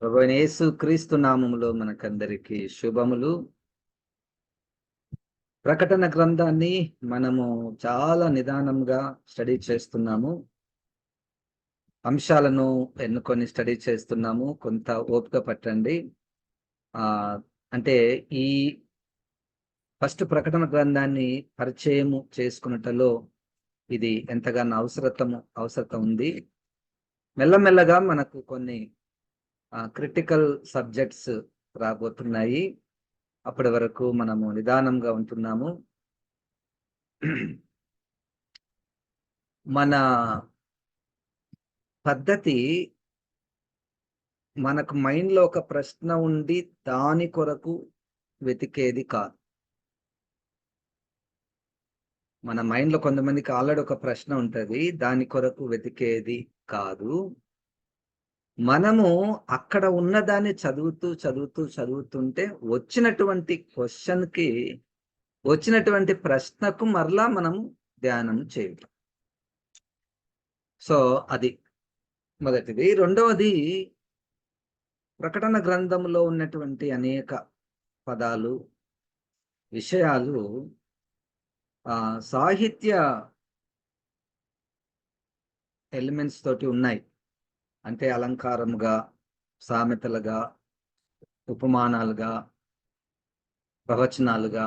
ప్రభువైన యేసు క్రీస్తు నామములో మనకందరికి శుభములు. ప్రకటన గ్రంథాన్ని మనము చాలా నిదానంగా స్టడీ చేస్తున్నాము. అంశాలను ఎన్నుకొని స్టడీ చేస్తున్నాము. కొంత ఓపిక పట్టండి. అంటే ఈ ఫస్ట్ ప్రకటన గ్రంథాన్ని పరిచయము చేసుకున్నటలో ఇది ఎంతగానో అవసరత ఉంది. మెల్లమెల్లగా మనకు కొన్ని క్రిటికల్ సబ్జెక్ట్స్ రాబోతున్నాయి. అప్పటి వరకు మనము నిదానంగా ఉంటున్నాము. మన పద్ధతి, మనకు మైండ్లో ఒక ప్రశ్న ఉండి దాని కొరకు వెతికేది కాదు. మన మైండ్లో కొంతమందికి ఆల్రెడీ ఒక ప్రశ్న ఉంటుంది, దాని కొరకు వెతికేది కాదు. మనము అక్కడ ఉన్నదాన్ని చదువుతుంటే వచ్చినటువంటి క్వశ్చన్కి, వచ్చినటువంటి ప్రశ్నకు మరలా మనం ధ్యానం చేయటం. సో అది మొదటిది. రెండవది, ప్రకటన గ్రంథంలో ఉన్నటువంటి అనేక పదాలు, విషయాలు సాహిత్య ఎలిమెంట్స్ తోటి ఉన్నాయి. అంటే అలంకారముగా, సామెతలుగా, ఉపమానాలుగా, ప్రవచనాలుగా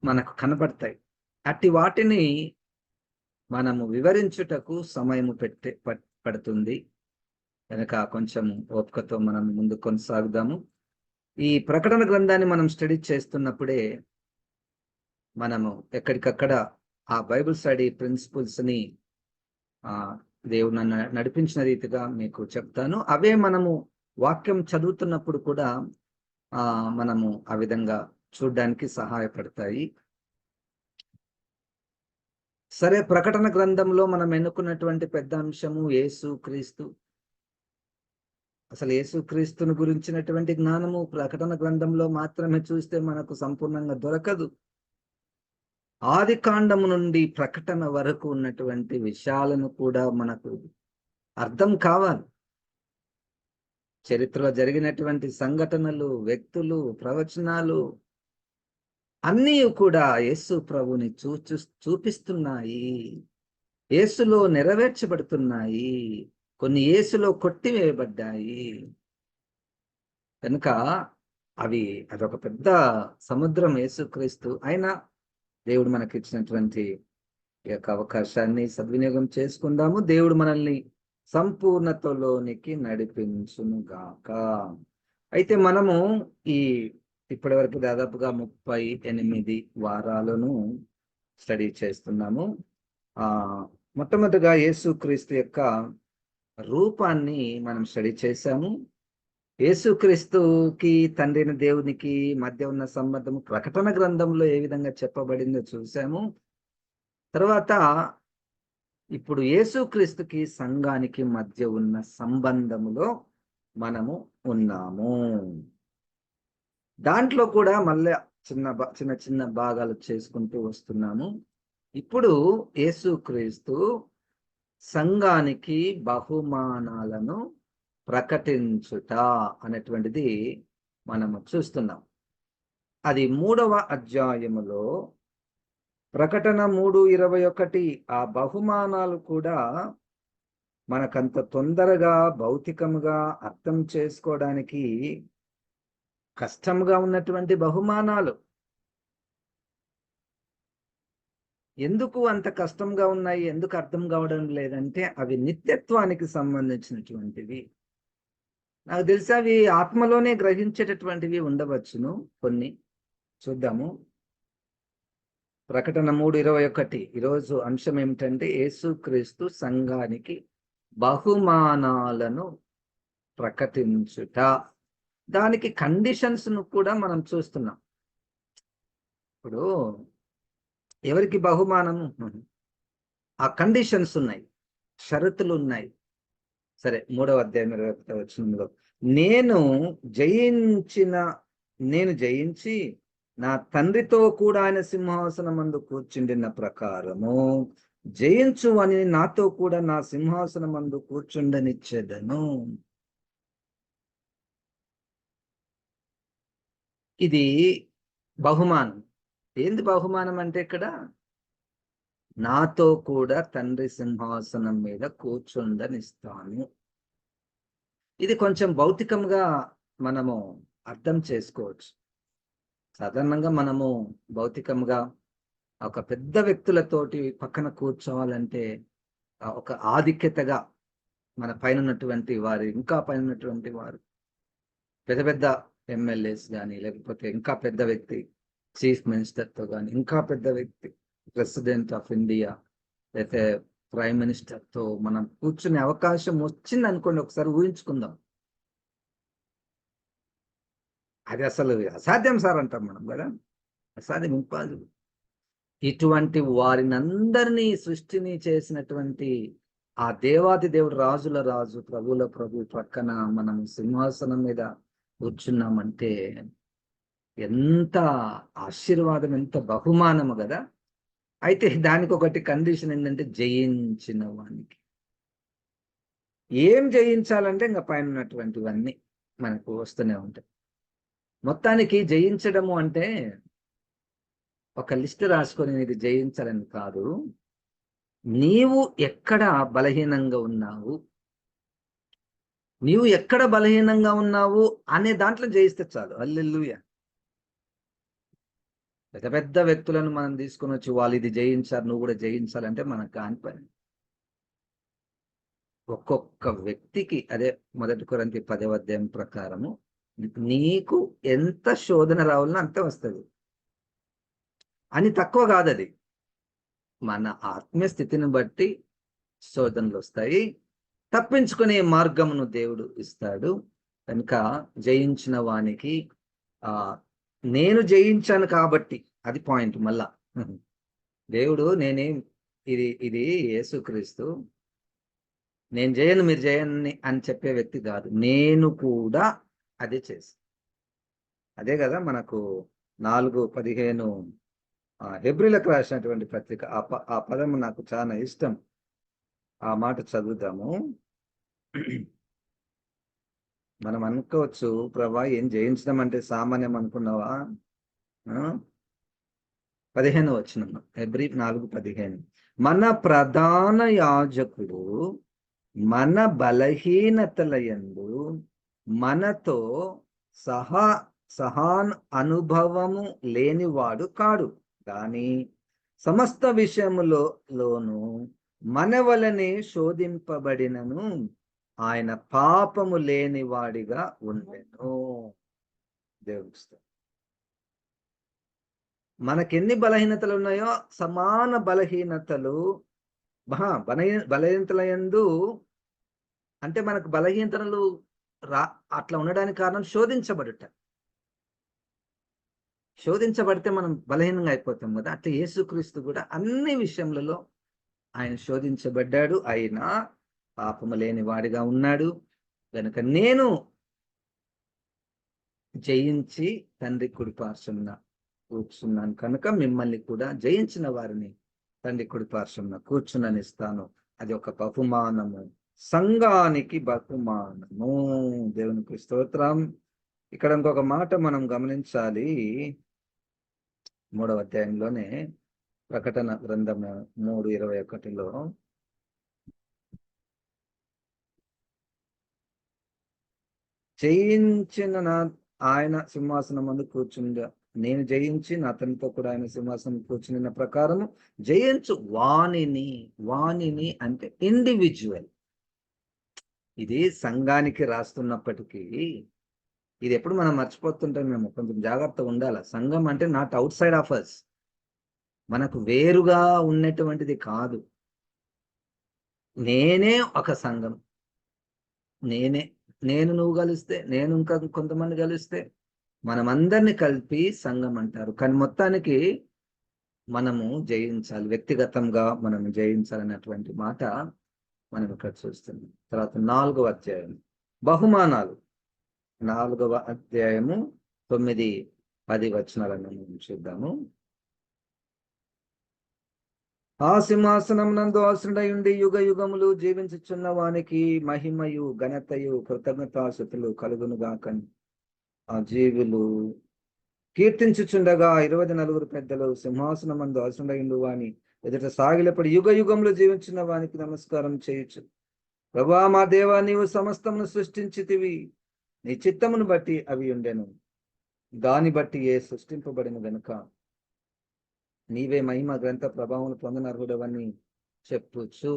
మనకు కనబడతాయి. అట్టి వాటిని మనము వివరించుటకు సమయము పడుతుంది కనుక కొంచెం ఓపికతో మనం ముందు కొనసాగుదాము. ఈ ప్రకటన గ్రంథాన్ని మనం స్టడీ చేస్తున్నప్పుడే మనము ఎక్కడికక్కడ ఆ బైబిల్ స్టడీ ప్రిన్సిపల్స్ని దేవుడు నన్ను నడిపించిన రీతిగా మీకు చెప్తాను. అవే మనము వాక్యం చదువుతున్నప్పుడు కూడా మనము ఆ విధంగా చూడడానికి సహాయపడతాయి. సరే, ప్రకటన గ్రంథంలో మనం ఎన్నుకున్నటువంటి పెద్ద అంశము యేసు క్రీస్తు. అసలు యేసు క్రీస్తుని గురించినటువంటి జ్ఞానము ప్రకటన గ్రంథంలో మాత్రమే చూస్తే మనకు సంపూర్ణంగా దొరకదు. ఆది కాండము నుండి ప్రకటన వరకు ఉన్నటువంటి విషయాలను కూడా మనకు అర్థం కావాలి. చరిత్రలో జరిగినటువంటి సంఘటనలు, వ్యక్తులు, ప్రవచనాలు అన్నీ కూడా యేసు ప్రభుని చూపిస్తున్నాయి. యేసులో నెరవేర్చబడుతున్నాయి. కొన్ని యేసులో కొట్టివేయబడ్డాయి. కనుక అదొక పెద్ద సముద్రం యేసుక్రీస్తు. అయినా దేవుడు మనకి ఇచ్చినటువంటి ఈ యొక్క అవకాశాన్ని సద్వినియోగం చేసుకుందాము. దేవుడు మనల్ని సంపూర్ణతలోనికి నడిపించునుగాక. అయితే మనము ఇప్పటి వరకు దాదాపుగా 38 వారాలను స్టడీ చేస్తున్నాము. మొట్టమొదటిగా యేసుక్రీస్తు యొక్క రూపాన్ని మనం స్టడీ చేశాము. యేసుక్రీస్తుకి తండ్రిని దేవునికి మధ్య ఉన్న సంబంధము ప్రకటన గ్రంథంలో ఏ విధంగా చెప్పబడిందో చూసాము. తర్వాత ఇప్పుడు యేసుక్రీస్తుకి సంఘానికి మధ్య ఉన్న సంబంధములో మనము ఉన్నాము. దాంట్లో కూడా మళ్ళీ చిన్న చిన్న భాగాలు చేసుకుంటూ వస్తున్నాము. ఇప్పుడు యేసుక్రీస్తు సంఘానికి బహుమానాలను ప్రకటించుట అనేటువంటిది మనము చూస్తున్నాం. అది 3వ అధ్యాయములో ప్రకటన 3:21. ఆ బహుమానాలు కూడా మనకంత తొందరగా భౌతికముగా అర్థం చేసుకోవడానికి కష్టంగా ఉన్నటువంటి బహుమానాలు. ఎందుకు అంత కష్టంగా ఉన్నాయి, ఎందుకు అర్థం కావడం లేదంటే అవి నిత్యత్వానికి సంబంధించినటువంటివి. నాకు తెలిసి అవి ఆత్మలోనే గ్రహించేటటువంటివి ఉండవచ్చును. కొన్ని చూద్దాము. ప్రకటన 3:21. ఈరోజు అంశం ఏమిటంటే యేసుక్రీస్తు సంఘానికి బహుమానాలను ప్రకటించుట. దానికి కండిషన్స్ ను కూడా మనం చూస్తున్నాం. ఇప్పుడు ఎవరికి బహుమానము, ఆ కండిషన్స్ ఉన్నాయి, షరతులు ఉన్నాయి. సరే, 3వ అధ్యాయం 21వ వచనంలో నేను జయించి నా తండ్రితో కూడా ఆయన సింహాసనమందు కూర్చుండిన ప్రకారము జయించు అని నాతో కూడా నా సింహాసనమందు కూర్చుండనిచ్చేదను. ఇది బహుమానం. ఏంది బహుమానం అంటే ఇక్కడ నాతో కూడా తండ్రి సింహాసనం మీద కూర్చుండనిస్తాను. ఇది కొంచెం భౌతికంగా మనము అర్థం చేసుకోవచ్చు. సాధారణంగా మనము భౌతికంగా ఒక పెద్ద వ్యక్తులతోటి పక్కన కూర్చోవాలంటే ఒక ఆధిక్యతగా మన పైన ఉన్నటువంటి వారు, ఇంకా పైన ఉన్నటువంటి వారు, పెద్ద పెద్ద ఎమ్మెల్యేస్ కానీ, లేకపోతే ఇంకా పెద్ద వ్యక్తి చీఫ్ మినిస్టర్తో కానీ, ఇంకా పెద్ద వ్యక్తి ప్రెసిడెంట్ ఆఫ్ ఇండియా, అయితే ప్రైమ్ మినిస్టర్తో మనం కూర్చునే అవకాశం వచ్చింది అనుకోండి. ఒకసారి ఊహించుకుందాం. అది అసలు అసాధ్యం సార్ అంటాం మనం కదా, అసాధ్యం, ఇంపాసిబుల్. ఇటువంటి వారినందరినీ సృష్టిని చేసినటువంటి ఆ దేవాది దేవుడు, రాజుల రాజు, ప్రభుల ప్రభు పక్కన మనం సింహాసనం మీద కూర్చున్నామంటే ఎంత ఆశీర్వాదం, ఎంత బహుమానము కదా. అయితే దానికి ఒకటి కండిషన్ ఏంటంటే జయించిన వానికి. ఏం జయించాలంటే ఇంకా పైన ఉన్నటువంటివన్నీ మనకు వస్తూనే ఉంటాయి. మొత్తానికి జయించడము అంటే ఒక లిస్ట్ రాసుకొని ఇది జయించాలని కాదు. నీవు ఎక్కడ బలహీనంగా ఉన్నావు, నీవు ఎక్కడ బలహీనంగా ఉన్నావు అనే దాంట్లో జయిస్తే చాలు. హల్లెలూయా. పెద్ద పెద్ద వ్యక్తులను మనం తీసుకొని వచ్చి వాళ్ళు ఇది జయించారు, నువ్వు కూడా జయించాలంటే మనకు కాని పని. ఒక్కొక్క వ్యక్తికి అదే 1 కొరింథీ 10వ అధ్యాయం ప్రకారము నీకు ఎంత శోధన రావాలనో అంతే వస్తుంది అని. తక్కువ కాదు అది. మన ఆత్మీయ స్థితిని బట్టి శోధనలు వస్తాయి. తప్పించుకునే మార్గమును దేవుడు ఇస్తాడు. కనుక జయించిన వానికి నేను జయించాను కాబట్టి అది పాయింట్. మళ్ళా దేవుడు ఇది యేసుక్రీస్తు నేను చేయను మీరు చేయని అని చెప్పే వ్యక్తి కాదు. నేను కూడా అదే చేసి, అదే కదా మనకు 4:15 హెబ్రీలకు రాసినటువంటి పత్రిక. ఆ పదము నాకు చాలా ఇష్టం. ఆ మాట చదువుదాము. మనం అనుకోవచ్చు, ప్రభా ఏం జయించడం అంటే సామాన్యం అనుకున్నావా? 15వ వచనం, హెబ్రీ 4:15. మన ప్రధాన యాజకుడు మన బలహీనతలయందు మనతో సహాన్ అనుభవము లేనివాడు కాడు, కానీ సమస్త విషయములోను మన వలనే శోధింపబడినను ఆయన పాపము లేనివాడిగా ఉండెను. దేవుడు మనకెన్ని బలహీనతలు ఉన్నాయో సమాన బలహీనతలు బలహీనతలయందు, అంటే మనకు బలహీనతలు అట్లా ఉండడానికి కారణం శోధించబడితే మనం బలహీనంగా అయిపోతాం కదా. అట్లా యేసుక్రీస్తు కూడా అన్ని విషయములలో ఆయన శోధించబడ్డాడు, అయినా పాపము లేని వాడిగా ఉన్నాడు. కనుక నేను జయించి తండ్రి కుడి పార్శ్వమున కూర్చున్నాను కనుక మిమ్మల్ని కూడా జయించిన వారిని తండ్రి కుడి పార్శ్వమున కూర్చుననిస్తాను. అది ఒక బహుమానము, సంఘానికి బహుమానము. దేవునికి స్తోత్రం. ఇక్కడ ఇంకొక మాట మనం గమనించాలి. 3వ అధ్యాయంలోనే ప్రకటన గ్రంథము 3:21లో జయించిన ఆయన సింహాసనం ముందు కూర్చుందా, నేను జయించి నా తండ్రితో కూడా ఆయన సింహాసనం కూర్చున్న ప్రకారము జయించు వాణిని అంటే ఇండివిజువల్. ఇది సంఘానికి రాస్తున్నప్పటికీ ఇది ఎప్పుడు మనం మర్చిపోతుంటాం. మేము కొంచెం జాగ్రత్తగా ఉండాలి. సంఘం అంటే not outside of us, మనకు వేరుగా ఉన్నటువంటిది కాదు. నేనే ఒక సంఘం. నేను నువ్వు కలిస్తే, నేను ఇంకా కొంతమంది కలిస్తే మనమందరినీ కలిపి సంఘం అంటారు. కానీ మొత్తానికి మనము జయించాలి, వ్యక్తిగతంగా మనం జయించాలన్నటువంటి మాట మనం ఇక్కడ చూస్తున్నాం. తర్వాత 4వ అధ్యాయం బహుమానాలు. 4వ అధ్యాయము 9, 10 వచనాలను మనం చూద్దాము. ఆ సింహాసనం నందు ఆసనుడై ఉండి యుగ యుగములు జీవించుచున్న వానికి మహిమయు ఘనతయు కృతజ్ఞతాస్తుతులు కలుగునుగాకని ఆ జీవులు కీర్తించుచుండగా 24 పెద్దలు సింహాసనం మందు ఆసనుడై ఉండు వాని ఎదుట సాగిలపడి యుగ యుగములు జీవించిన వానికి నమస్కారం చేయొచ్చు. ప్రభువా మా దేవా, నీవు సమస్తమును సృష్టించితివి, నీ చిత్తమును బట్టి అవి ఉండెను, దాన్ని బట్టి ఏ సృష్టింపబడిన గనుక నీవే మహిమ గ్రంథ ప్రభావం పొందనర్హుడవని చెప్పుచు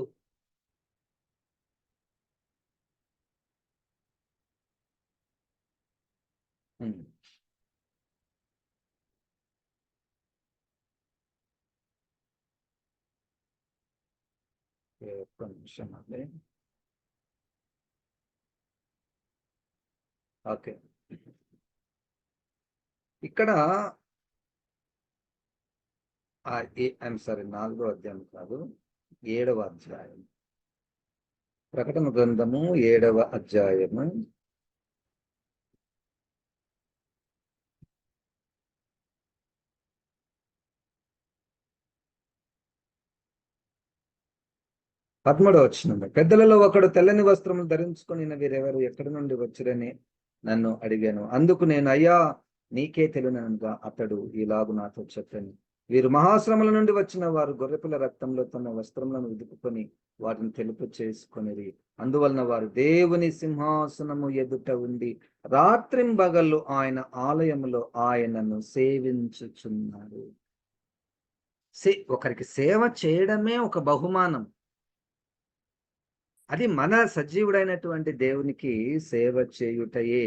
నిమిషం అండి. ఓకే, ఇక్కడ ఐఎమ్ సారీ 4వ అధ్యాయం కాదు, 7వ అధ్యాయం, ప్రకటన గ్రంథము 7వ అధ్యాయము 13వ వచనం. పెద్దలలో ఒకడు తెల్లని వస్త్రములు ధరించుకొని వీరెవరు ఎక్కడి నుండి వచ్చిరని నన్ను అడిగాను. అందుకు నేను, అయ్యా నీకే తెలియనగా అతడు ఇలాగు నాతో చెప్పాను, వీరు మహాశ్రమల నుండి వచ్చిన వారు గొర్రెపిల్ల రక్తంలో తమ వస్త్రములను ఉదుపుకొని వాటిని తెలుపు చేసుకొనిరి. అందువలన వారు దేవుని సింహాసనము ఎదుట ఉండి రాత్రింబగళ్ళు ఆయన ఆలయములో ఆయనను సేవించుచున్నారు. ఒకరికి సేవ చేయడమే ఒక బహుమానం. అది మన సజీవుడైనటువంటి దేవునికి సేవ చేయుటయే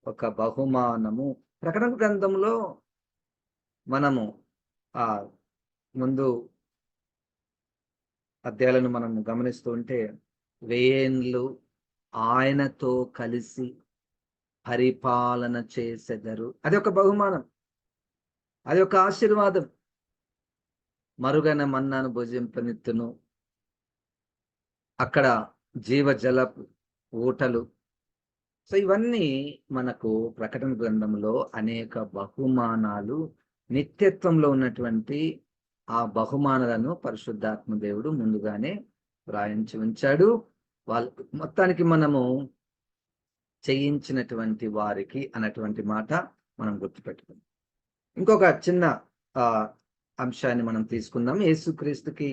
ఒక బహుమానము. ప్రకటన గ్రంథంలో మనము ఆ ముందు అధ్యాయాలను మనం గమనిస్తూ ఉంటే, వేయేండ్లు ఆయనతో కలిసి పరిపాలన చేసెదరు. అది ఒక బహుమానం, అది ఒక ఆశీర్వాదం. మరుగైన మన్నాను భుజింపనిత్తును, అక్కడ జీవజల ఊటలు. సో ఇవన్నీ మనకు ప్రకటన గ్రంథంలో అనేక బహుమానాలు, నిత్యత్వంలో ఉన్నటువంటి ఆ బహుమానాలను పరిశుద్ధాత్మ దేవుడు ముందుగానే వ్రాయించి ఉంచాడు. మొత్తానికి మనము చేయించినటువంటి వారికి అన్నటువంటి మాట మనం గుర్తుపెట్టుకుందాం. ఇంకొక చిన్న అంశాన్ని మనం తీసుకుందాం. యేసుక్రీస్తుకి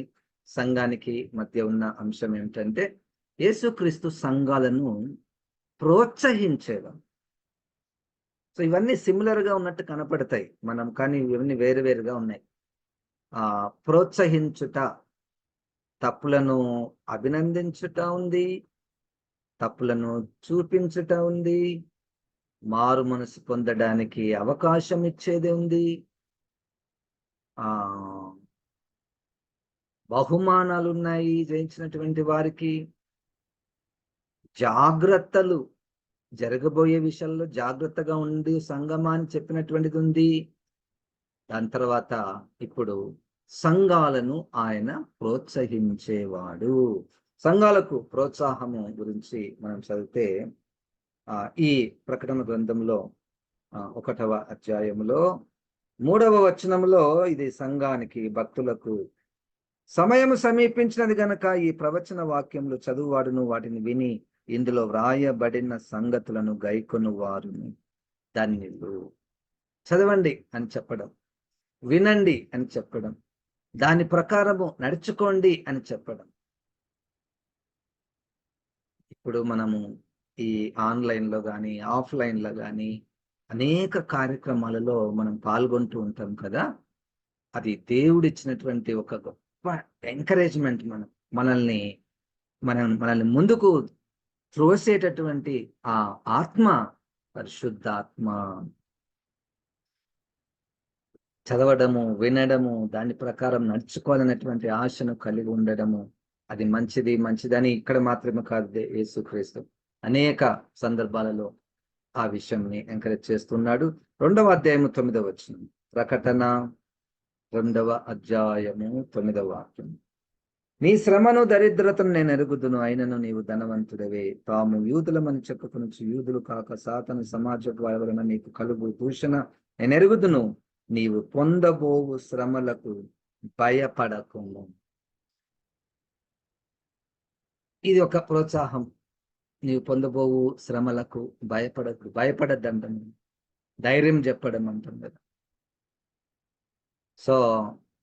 సంఘానికి మధ్య ఉన్న అంశం ఏమిటంటే, యేసుక్రీస్తు సంఘాలను ప్రోత్సహించేవారు. సో ఇవన్నీ సిమిలర్ గా ఉన్నట్టు కనపడతాయి మనం, కానీ ఇవన్నీ వేరువేరుగా ఉన్నాయి. ప్రోత్సహించుట, తప్పులను అభినందించుట ఉంది, తప్పులను చూపించుట ఉంది, మారు మనసు పొందడానికి అవకాశం ఇచ్చేది ఉంది, బహుమానాలు ఉన్నాయి జయించినటువంటి వారికి, జాగ్రత్తలు, జరగబోయే విషయాల్లో జాగ్రత్తగా ఉండి సంగమా అని చెప్పినటువంటిది ఉంది. దాని తర్వాత ఇప్పుడు సంఘాలను ఆయన ప్రోత్సహించేవాడు. సంఘాలకు ప్రోత్సాహము గురించి మనం చదివితే ఈ ప్రకటన గ్రంథంలో 1వ అధ్యాయంలో 3వ వచనంలో, ఇది సంఘానికి, భక్తులకు సమయము సమీపించినది గనక ఈ ప్రవచన వాక్యములు చదువువాడును వాటిని విని ఇందులో వ్రాయబడిన సంగతులను గైకొను వారును ధన్యులు. చదవండి అని చెప్పడం, వినండి అని చెప్పడం, దాని ప్రకారము నడుచుకోండి అని చెప్పడం. ఇప్పుడు మనము ఈ ఆన్లైన్లో కానీ ఆఫ్లైన్లో కానీ అనేక కార్యక్రమాలలో మనం పాల్గొంటూ ఉంటాం కదా. అది దేవుడిచ్చినటువంటి ఒక గొప్ప ఎంకరేజ్మెంట్. మనల్ని ముందుకు త్రోసేటటువంటి ఆ ఆత్మ, పరిశుద్ధాత్మ. చదవడము, వినడము, దాని ప్రకారం నడుచుకోవాలనేటువంటి ఆశను కలిగి ఉండడము, అది మంచిదని ఇక్కడ మాత్రమే కాదు, యేసుక్రీస్తు అనేక సందర్భాలలో ఆ విషయంని ఎంకరేజ్ చేస్తున్నాడు. 2వ అధ్యాయము 9వ వచనం, ప్రకటన 2వ అధ్యాయము 9వ వాక్యం. నీ శ్రమను దరిద్రతను నేను ఎరుగుదును, అయినను నీవు ధనవంతుడవే. తాము యూదులమని చెప్పుకొనుచు యూదులు కాక సాతాను సమాజపు వలన నీకు కలుగు దూషణ నేను ఎరుగుదును. నీవు పొందబోవు శ్రమలకు భయపడకుము. ఇది ఒక ప్రోత్సాహం. నీవు పొందబోవు శ్రమలకు భయపడకు, భయపడద్దంటాం, ధైర్యం చెప్పడం అంటాం కదా. సో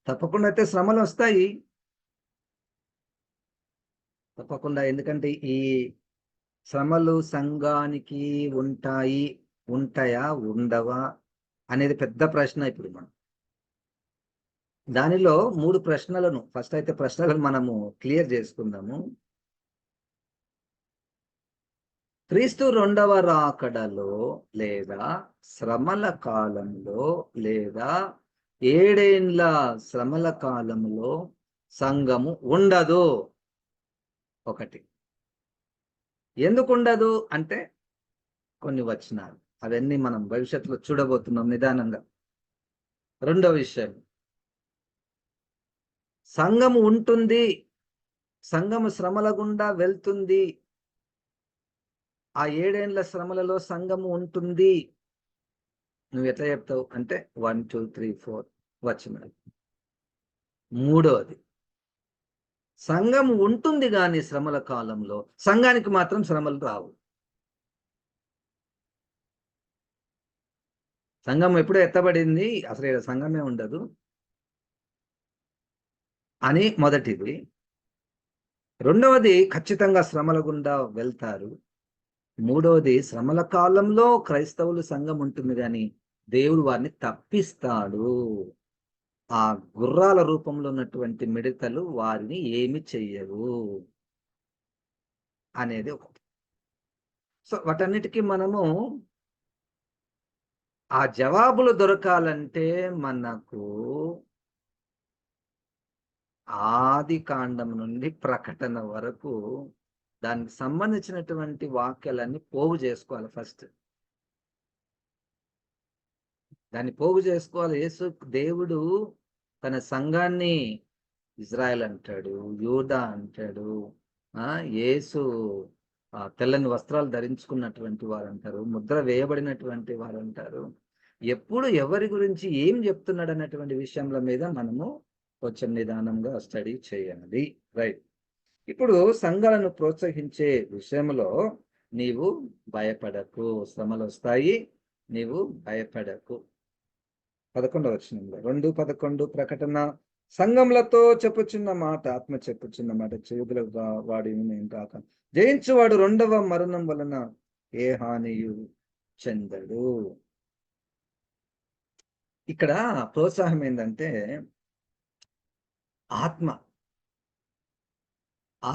తప్పకుండా అయితే శ్రమలు వస్తాయి, తప్పకుండా. ఎందుకంటే ఈ శ్రమలు సంఘానికి ఉంటాయి, ఉంటాయా ఉండవా అనేది పెద్ద ప్రశ్న. ఇప్పుడు మనం దానిలో 3 ప్రశ్నలను ఫస్ట్ అయితే ప్రశ్నలను మనము క్లియర్ చేసుకుందాము. క్రీస్తు రెండవ రాకడలో లేదా శ్రమల కాలంలో లేదా 7 ఏండ్ల శ్రమల కాలంలో సంఘము ఉండదు. ఒకటి. ఎందుకు ఉండదు అంటే కొన్ని వచనాలు, అవన్నీ మనం భవిష్యత్తులో చూడబోతున్నాం నిదానంగా. రెండో విషయం, సంఘము ఉంటుంది, సంఘము శ్రమల గుండా వెళ్తుంది, ఆ 7 ఏండ్ల శ్రమలలో సంఘము ఉంటుంది. నువ్వు ఎట్లా చెప్తావు అంటే 1 2 3 4 వచనాలు. మూడోది, సంఘం ఉంటుంది కానీ శ్రమల కాలంలో సంఘానికి మాత్రం శ్రమలు రావు. సంఘం ఎప్పుడో ఎత్తబడింది, అసలు ఇక్కడ సంఘమే ఉండదు అని మొదటిది. రెండవది, ఖచ్చితంగా శ్రమల గుండా వెళ్తారు. మూడవది, శ్రమల కాలంలో క్రైస్తవులు సంఘం ఉంటుంది కానీ దేవుడు వారిని తప్పిస్తాడు. ఆ గుర్రాల రూపంలో ఉన్నటువంటి మిడతలు వారిని ఏమి చెయ్యవు అనేది ఒకటి. సో వాటన్నిటికీ మనము ఆ జవాబులు దొరకాలంటే మనకు ఆది కాండం నుండి ప్రకటన వరకు దానికి సంబంధించినటువంటి వాక్యాలన్నీ పోగు చేసుకోవాలి. ఫస్ట్ దాన్ని పోగు చేసుకోవాలి. యేసు దేవుడు తన సంఘాన్ని ఇజ్రాయెల్ అంటాడు, యూదా అంటాడు, యేసు తెల్లని వస్త్రాలు ధరించుకున్నటువంటి వారు అంటారు, ముద్ర వేయబడినటువంటి వారు అంటారు. ఎప్పుడు ఎవరి గురించి ఏం చెప్తున్నాడు అన్నటువంటి విషయంల మీద మనము కొంచెం నిదానంగా స్టడీ చేయాలి. రైట్. ఇప్పుడు సంఘాలను ప్రోత్సహించే విషయంలో నీవు భయపడకు, శ్రమలు వస్తాయి, నీవు భయపడకు. 11వ వచనంలో 2:11 ప్రకటన, సంఘములతో చెప్పుచున్న మాట, ఆత్మ చెప్పుచున్న మాట చెవుల వాడి కాక, జయించువాడు రెండవ మరణం వలన ఏ హానియు చెందడు. ఇక్కడ ప్రోత్సాహం ఏంటంటే ఆత్మ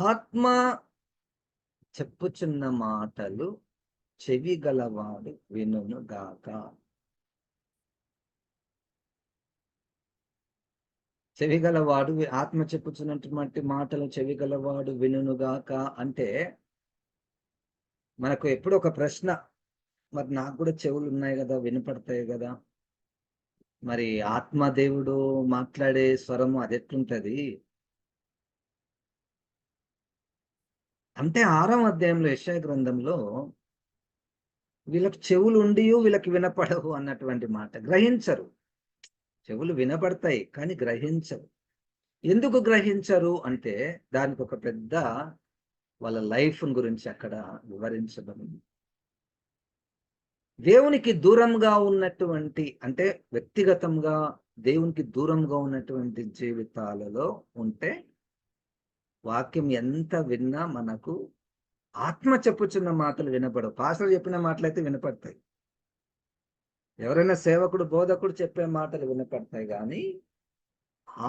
ఆత్మ చెప్పుచున్న మాటలు చెవి గలవాడు వినును గాక. చెవి గలవాడు, ఆత్మ చెప్పుచున్నటువంటి మాటలు చెవి గలవాడు వినుగాక అంటే మనకు ఎప్పుడు ఒక ప్రశ్న, మరి నాకు కూడా చెవులు ఉన్నాయి కదా, వినపడతాయి కదా, మరి ఆత్మదేవుడు మాట్లాడే స్వరము అది ఎట్లుంటది అంటే 6వ అధ్యాయంలో యెషయా గ్రంథంలో వీళ్ళకి చెవులు ఉండి వీళ్ళకి వినపడవు అన్నటువంటి మాట. గ్రహించరు. చెవులు వినపడతాయి కానీ గ్రహించరు. ఎందుకు గ్రహించరు అంటే దానికి ఒక పెద్ద వాళ్ళ లైఫ్ గురించి అక్కడ వివరించబడింది. దేవునికి దూరంగా ఉన్నటువంటి, అంటే వ్యక్తిగతంగా దేవునికి దూరంగా ఉన్నటువంటి జీవితాలలో ఉంటే వాక్యం ఎంత విన్నా మనకు ఆత్మ చెప్పుచున్న మాటలు వినపడవు. పాస్టర్ చెప్పిన మాటలు అయితే వినపడతాయి, ఎవరైనా సేవకుడు బోధకుడు చెప్పే మాటలు వినపడతాయి కానీ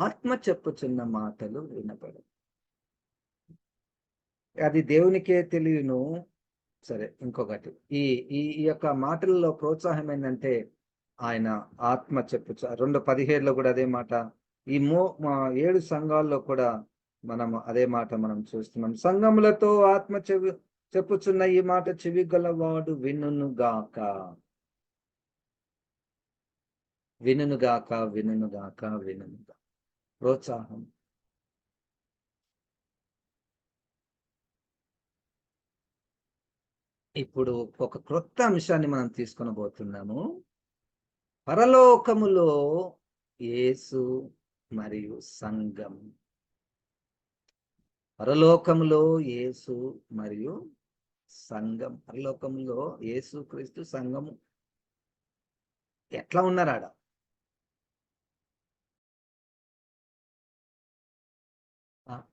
ఆత్మ చెప్పుచున్న మాటలు వినపడవు. అది దేవునికే తెలియను. సరే, ఇంకొకటి, ఈ ఈ యొక్క మాటలలో ప్రోత్సాహం ఏంటంటే ఆయన ఆత్మ చెప్పుచు 2:17లో కూడా అదే మాట, ఈ 7 సంఘాల్లో కూడా మనం అదే మాట మనం చూస్తున్నాం. సంఘములతో ఆత్మ చెప్పుచున్న ఈ మాట చెవి గలవాడు వినుగాక, వినుగాక, వినుగాక, వినుగా. ప్రోత్సాహం. ఇప్పుడు ఒక క్రొత్త అంశాన్ని మనం తీసుకొని పోతున్నాము. పరలోకములో యేసు మరియు సంఘం. పరలోకంలో యేసు మరియు సంఘం. పరలోకంలో యేసు క్రీస్తు సంఘము ఎట్లా ఉన్నారాడ?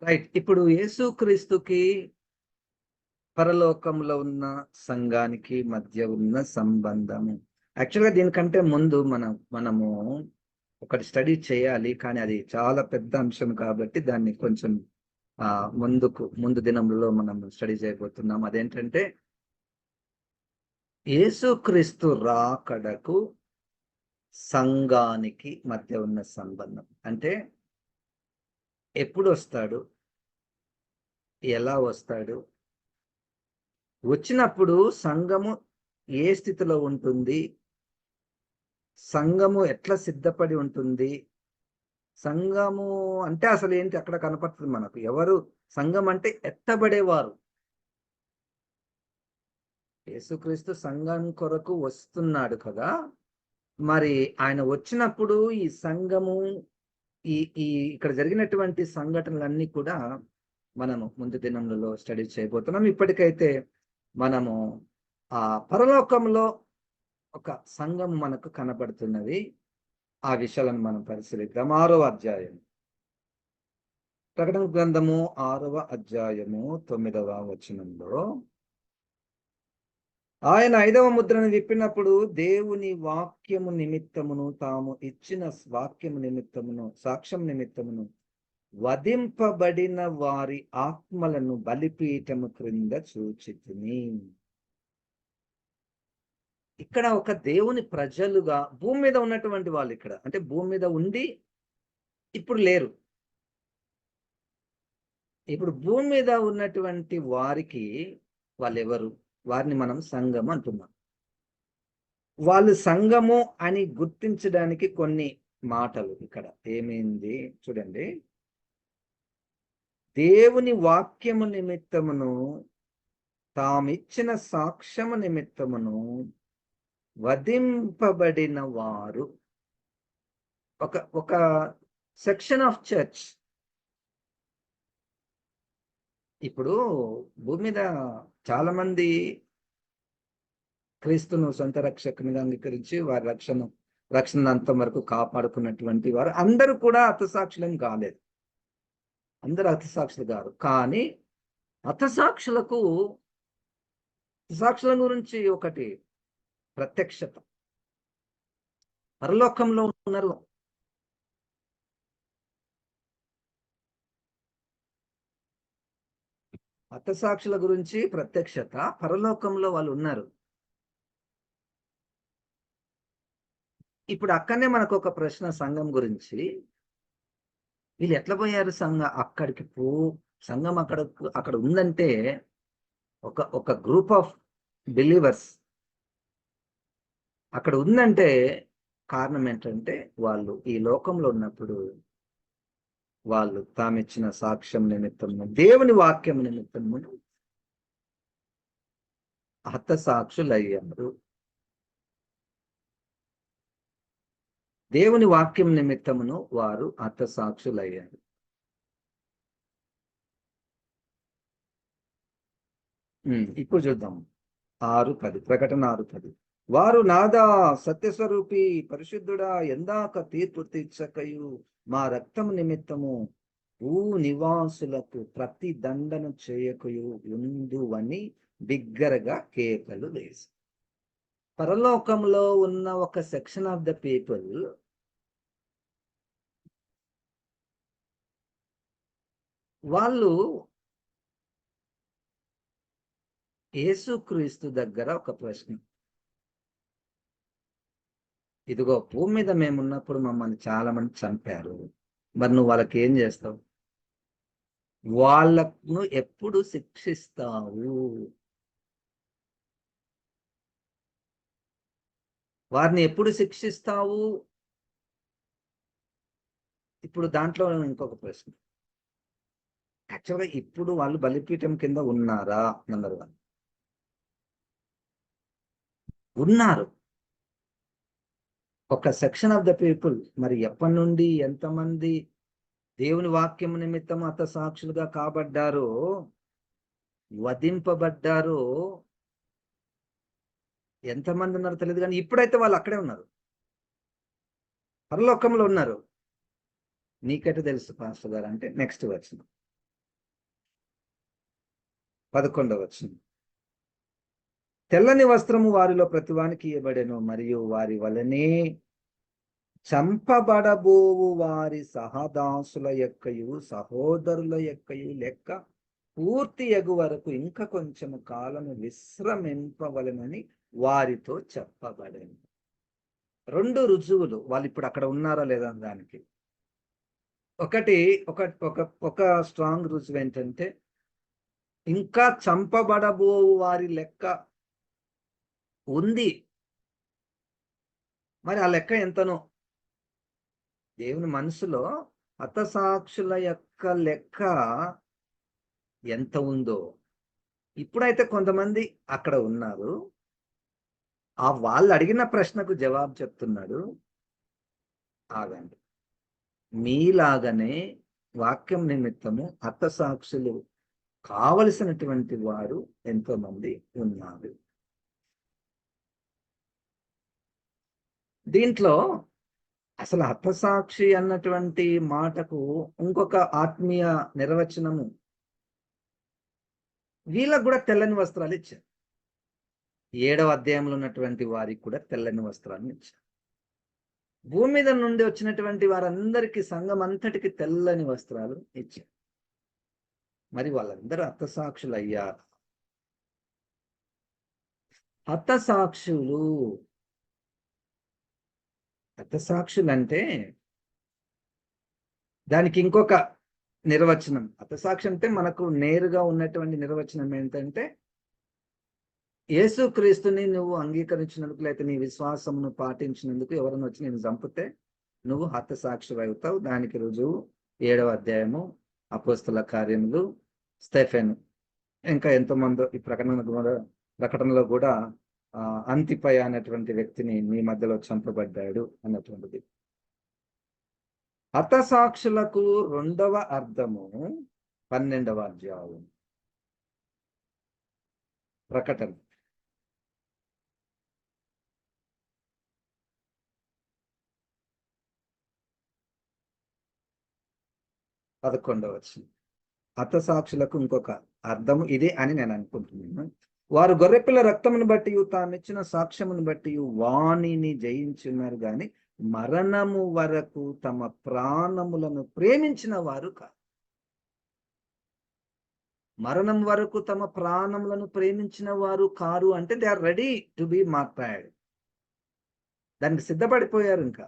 రైట్. ఇప్పుడు యేసు క్రీస్తుకి పరలోకంలో ఉన్న సంఘానికి మధ్య ఉన్న సంబంధము. యాక్చువల్గా దీనికంటే ముందు మనము ఒకటి స్టడీ చేయాలి, కానీ అది చాలా పెద్ద అంశం కాబట్టి దాన్ని కొంచెం ముందు దినంలో మనం స్టడీ చేయబోతున్నాం. అదేంటంటే యేసుక్రీస్తు రాకడకు సంఘానికి మధ్య ఉన్న సంబంధం. అంటే ఎప్పుడు వస్తాడు, ఎలా వస్తాడు, వచ్చినప్పుడు సంఘము ఏ స్థితిలో ఉంటుంది, సంఘము ఎట్లా సిద్ధపడి ఉంటుంది, సంఘము అంటే అసలు ఏంటి అక్కడ కనపడుతుంది మనకు. ఎవరు సంఘం అంటే ఎత్తబడేవారు. యేసుక్రీస్తు సంఘం కొరకు వస్తున్నాడు కదా, మరి ఆయన వచ్చినప్పుడు ఈ సంఘము ఈ ఈ ఇక్కడ జరిగినటువంటి సంఘటనలన్నీ కూడా మనము ముందు దినములలో స్టడీ చేయబోతున్నాం. ఇప్పటికైతే మనము పరలోకంలో ఒక సంఘం మనకు కనబడుతున్నది. ఆ విషయాలను మనం పరిశీలిద్దాం. 6వ అధ్యాయం, ప్రకటన గ్రంథము 6వ అధ్యాయము 9వ వచనంలో, ఆయన 5వ ముద్రను విప్పినప్పుడు దేవుని వాక్యము నిమిత్తమును తాము ఇచ్చిన వాక్యము నిమిత్తమును సాక్ష్యం నిమిత్తమును వధింపబడిన వారి ఆత్మలను బలిపీఠము క్రింద చూచితిని. ఇక్కడ ఒక దేవుని ప్రజలుగా భూమి మీద ఉన్నటువంటి వాళ్ళు, ఇక్కడ అంటే భూమి మీద ఉండి ఇప్పుడు లేరు. ఇప్పుడు భూమి మీద ఉన్నటువంటి వారికి వాళ్ళెవరు? వారిని మనం సంఘం అంటున్నాం. వాళ్ళు సంఘము అని గుర్తించడానికి కొన్ని మాటలు ఇక్కడ ఏమైంది చూడండి. దేవుని వాక్యము నిమిత్తమును తామిచ్చిన సాక్ష్యము నిమిత్తమును వధింపబడిన వారు. ఒక సెక్షన్ ఆఫ్ చర్చ్. ఇప్పుడు భూమి మీద చాలా మంది క్రీస్తును సొంత రక్షకునిగా అంగీకరించి వారి రక్షణ అంత వరకు కాపాడుకున్నటువంటి వారు అందరూ కూడా హతసాక్షులం కాలేదు. అందరూ హతసాక్షులు కాదు. కానీ హతసాక్షుల గురించి ఒకటి ప్రత్యక్షత. పరలోకంలో ఉన్నారు. హతసాక్షుల గురించి ప్రత్యక్షత, పరలోకంలో వాళ్ళు ఉన్నారు. ఇప్పుడు అక్కడనే మనకు ఒక ప్రశ్న సంఘం గురించి. వీళ్ళు ఎట్లా పోయారు అక్కడికి సంఘం అక్కడ ఉందంటే ఒక గ్రూప్ ఆఫ్ బిలీవర్స్ అక్కడ ఉందంటే కారణం ఏంటంటే వాళ్ళు ఈ లోకంలో ఉన్నప్పుడు వాళ్ళు తామిచ్చిన సాక్ష్యం నిమిత్తము దేవుని వాక్యం నిమిత్తము హతసాక్షులయ్యారు. దేవుని వాక్యం నిమిత్తమును వారు హతసాక్షులయ్యారు. ఇప్పుడు చూద్దాం 6:10, ప్రకటన 6:10. వారు నాదా సత్యస్వరూపి పరిశుద్ధుడా ఎందాక తీర్పు తీర్చకయు మా రక్తము నిమిత్తము భూ నివాసులకు ప్రతి దండన చేయకయు ఉందువని బిగ్గరగా కేకలు వేసి. పరలోకంలో ఉన్న ఒక సెక్షన్ ఆఫ్ ద పీపుల్ వాళ్ళు యేసుక్రీస్తు దగ్గర ఒక ప్రశ్న. ఇదిగో భూమి మీద మేమున్నప్పుడు మమ్మల్ని చాలా మంది చంపారు, మరి నువ్వు వాళ్ళకి ఏం చేస్తావు? వాళ్ళను ఎప్పుడు శిక్షిస్తావు? వారిని ఎప్పుడు శిక్షిస్తావు? ఇప్పుడు దాంట్లో ఇంకొక ప్రశ్న. యాక్చువల్గా ఇప్పుడు వాళ్ళు బలిపీఠం కింద ఉన్నారా? నెంబర్ 1. ఉన్నారు. ఒక సెక్షన్ ఆఫ్ ద పీపుల్ మరి ఎప్పటి నుండి ఎంతమంది దేవుని వాక్యం నిమిత్తం హతసాక్షులుగా కాబడ్డారో, వధింపబడ్డారో, ఎంతమంది ఉన్నారో తెలియదు, కానీ ఇప్పుడైతే వాళ్ళు అక్కడే ఉన్నారు, పరలోకంలో ఉన్నారు. నీకైతే తెలుసు పాస్టర్ గారు అంటే నెక్స్ట్ వచనం 11వ వచనం. తెల్లని వస్త్రము వారిలో ప్రతివానికి ఇవ్వబడెను, మరియు వారి వలనే చంపబడబోవు వారి సహదాసుల యొక్కయు సహోదరుల యొక్కయు లెక్క పూర్తి ఎగు వరకు ఇంకా కొంచెము కాలము విశ్రమింపవలెనని వారితో చెప్పబడెను. 2 రుజువులు, వాళ్ళు ఇప్పుడు అక్కడ ఉన్నారా లేదా దానికి. ఒకటి ఒక స్ట్రాంగ్ రుజువు ఏంటంటే, ఇంకా చంపబడబోవు వారి లెక్క ఉంది. మరి ఆ లెక్క ఎంతనో దేవుని మనసులో హతసాక్షుల యొక్క లెక్క ఎంత ఉందో. ఇప్పుడైతే కొంతమంది అక్కడ ఉన్నారు. ఆ వాళ్ళు అడిగిన ప్రశ్నకు జవాబు చెప్తున్నాడు. ఆగండి, మీలాగనే వాక్యం నిమిత్తము హతసాక్షులు కావలసినటువంటి వారు ఎంతో మంది ఉన్నారు. దీంట్లో అసలు హతసాక్షి అన్నటువంటి మాటకు ఇంకొక ఆత్మీయ నిర్వచనము, వీళ్ళకు కూడా తెల్లని వస్త్రాలు ఇచ్చారు. 7వ అధ్యాయంలో ఉన్నటువంటి వారికి కూడా తెల్లని వస్త్రాలను ఇచ్చారు. భూమి మీద నుండి వచ్చినటువంటి వారందరికీ, సంఘం అంతటికి తెల్లని వస్త్రాలు ఇచ్చారు. మరి వాళ్ళందరూ హతసాక్షులు అయ్యారు. హతసాక్షులు అంటే దానికి ఇంకొక నిర్వచనం. హతసాక్షి అంటే మనకు నేరుగా ఉన్నటువంటి నిర్వచనం ఏంటంటే, యేసుక్రీస్తుని నువ్వు అంగీకరించినందుకు, లేకపోతే నీ విశ్వాసమును పాటించినందుకు ఎవరైనా వచ్చి నేను చంపితే నువ్వు హతసాక్షి అవుతావు. దానికి రుజువు 7వ అధ్యాయము, అపోస్తల కార్యములు, స్టెఫెను, ఇంకా ఎంతోమందో ఈ ప్రకటనలో కూడా అంతిపయ అనేటువంటి వ్యక్తిని మీ మధ్యలో చంపబడ్డాడు అన్నటువంటిది. హతసాక్షులకు 2వ అర్థము 12వ అధ్యాయం ప్రకటన. వచనం. హతసాక్షులకు ఇంకొక అర్థము ఇదే అని నేను అనుకుంటున్నాను. వారు గొర్రెపిల్ల రక్తమును బట్టి తామిచ్చిన సాక్ష్యమును బట్టి వాణిని జయించున్నారు, గాని మరణము వరకు తమ ప్రాణములను ప్రేమించిన వారు కాదు. మరణం వరకు తమ ప్రాణములను ప్రేమించిన వారు కారు అంటే they are ready to be martyred. దానికి సిద్ధపడిపోయారు. ఇంకా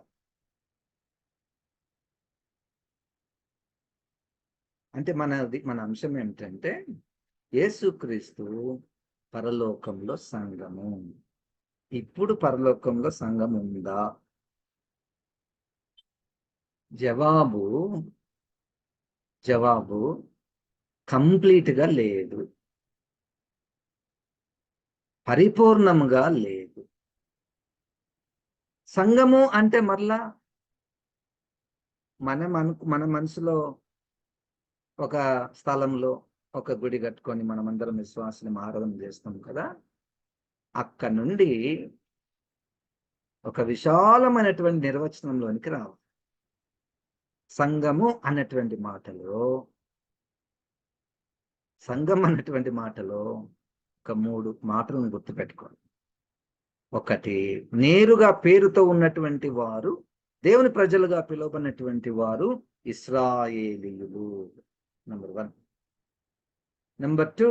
అంటే మన అంశం ఏమిటంటే, యేసుక్రీస్తు పరలోకంలో సంఘము. ఇప్పుడు పరలోకంలో సంఘం ఉందా? జవాబు కంప్లీట్ గా లేదు, పరిపూర్ణముగా లేదు. సంఘము అంటే మరలా మన మనసులో ఒక స్థలంలో ఒక గుడి కట్టుకొని మనమందరం విశ్వాసం ఆరాధన చేస్తాం కదా. అక్కడ నుండి ఒక విశాలమైనటువంటి నిర్వచనంలోనికి రావాలి. సంఘము అన్నటువంటి మాటలో ఒక 3 మాటలను గుర్తుపెట్టుకోండి. ఒకటి, నేరుగా పేరుతో ఉన్నటువంటి వారు, దేవుని ప్రజలుగా పిలువబడినటువంటి వారు ఇశ్రాయేలీయులు. నంబర్ 1. నంబర్ 2,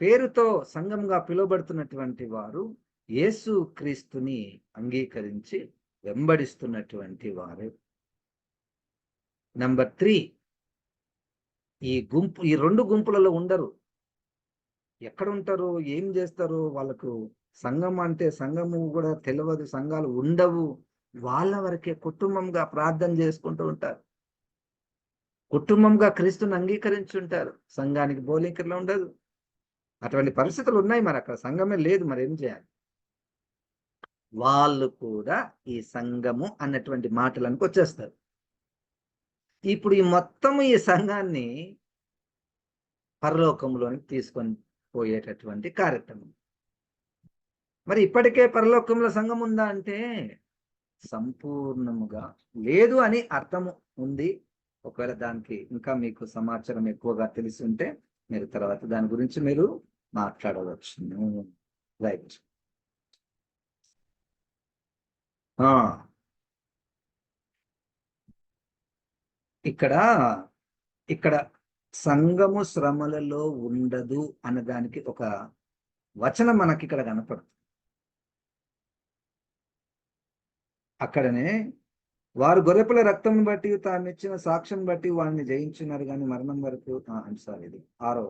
పేరుతో సంఘంగా పిలువబడుతున్నటువంటి వారు యేసు క్రీస్తుని అంగీకరించి వెంబడిస్తున్నటువంటి వారు. నంబర్ 3, ఈ 2 గుంపులలో ఉండరు. ఎక్కడ ఉంటారు, ఏం చేస్తారు, వాళ్ళకు సంఘం అంటే సంఘము కూడా తెలియదు, సంఘాలు ఉండవు. వాళ్ళ వరకే కుటుంబంగా ప్రార్థన చేసుకుంటూ ఉంటారు, కుటుంబంగా క్రీస్తుని అంగీకరించుంటారు. సంఘానికి బోలింకర్లో ఉండదు. అటువంటి పరిస్థితులు ఉన్నాయి. మరి అక్కడ సంఘమే లేదు, మరి ఏం చేయాలి? వాళ్ళు కూడా ఈ సంఘము అన్నటువంటి మాటలకు వచ్చేస్తారు. ఇప్పుడు ఈ మొత్తం ఈ సంఘాన్ని పరలోకంలోనికి తీసుకొని పోయేటటువంటి కార్యక్రమం. మరి ఇప్పటికే పరలోకంలో సంఘం ఉందా అంటే సంపూర్ణముగా లేదు అని అర్థము ఉంది. ఒకవేళ దానికి ఇంకా మీకు సమాచారం ఎక్కువగా తెలిసి ఉంటే మీరు తర్వాత దాని గురించి మీరు మాట్లాడవచ్చు. రైట్. ఇక్కడ సంఘము శ్రమలలో ఉండదు అన్నదానికి ఒక వచనం మనకి ఇక్కడ కనపడుతుంది. అక్కడనే వారు గొర్రెపిల్ల రక్తం బట్టి తాము ఇచ్చిన సాక్ష్యం బట్టి వారిని జయించున్నారు కానీ మరణం వరకు అంశాలు. ఇది 6వ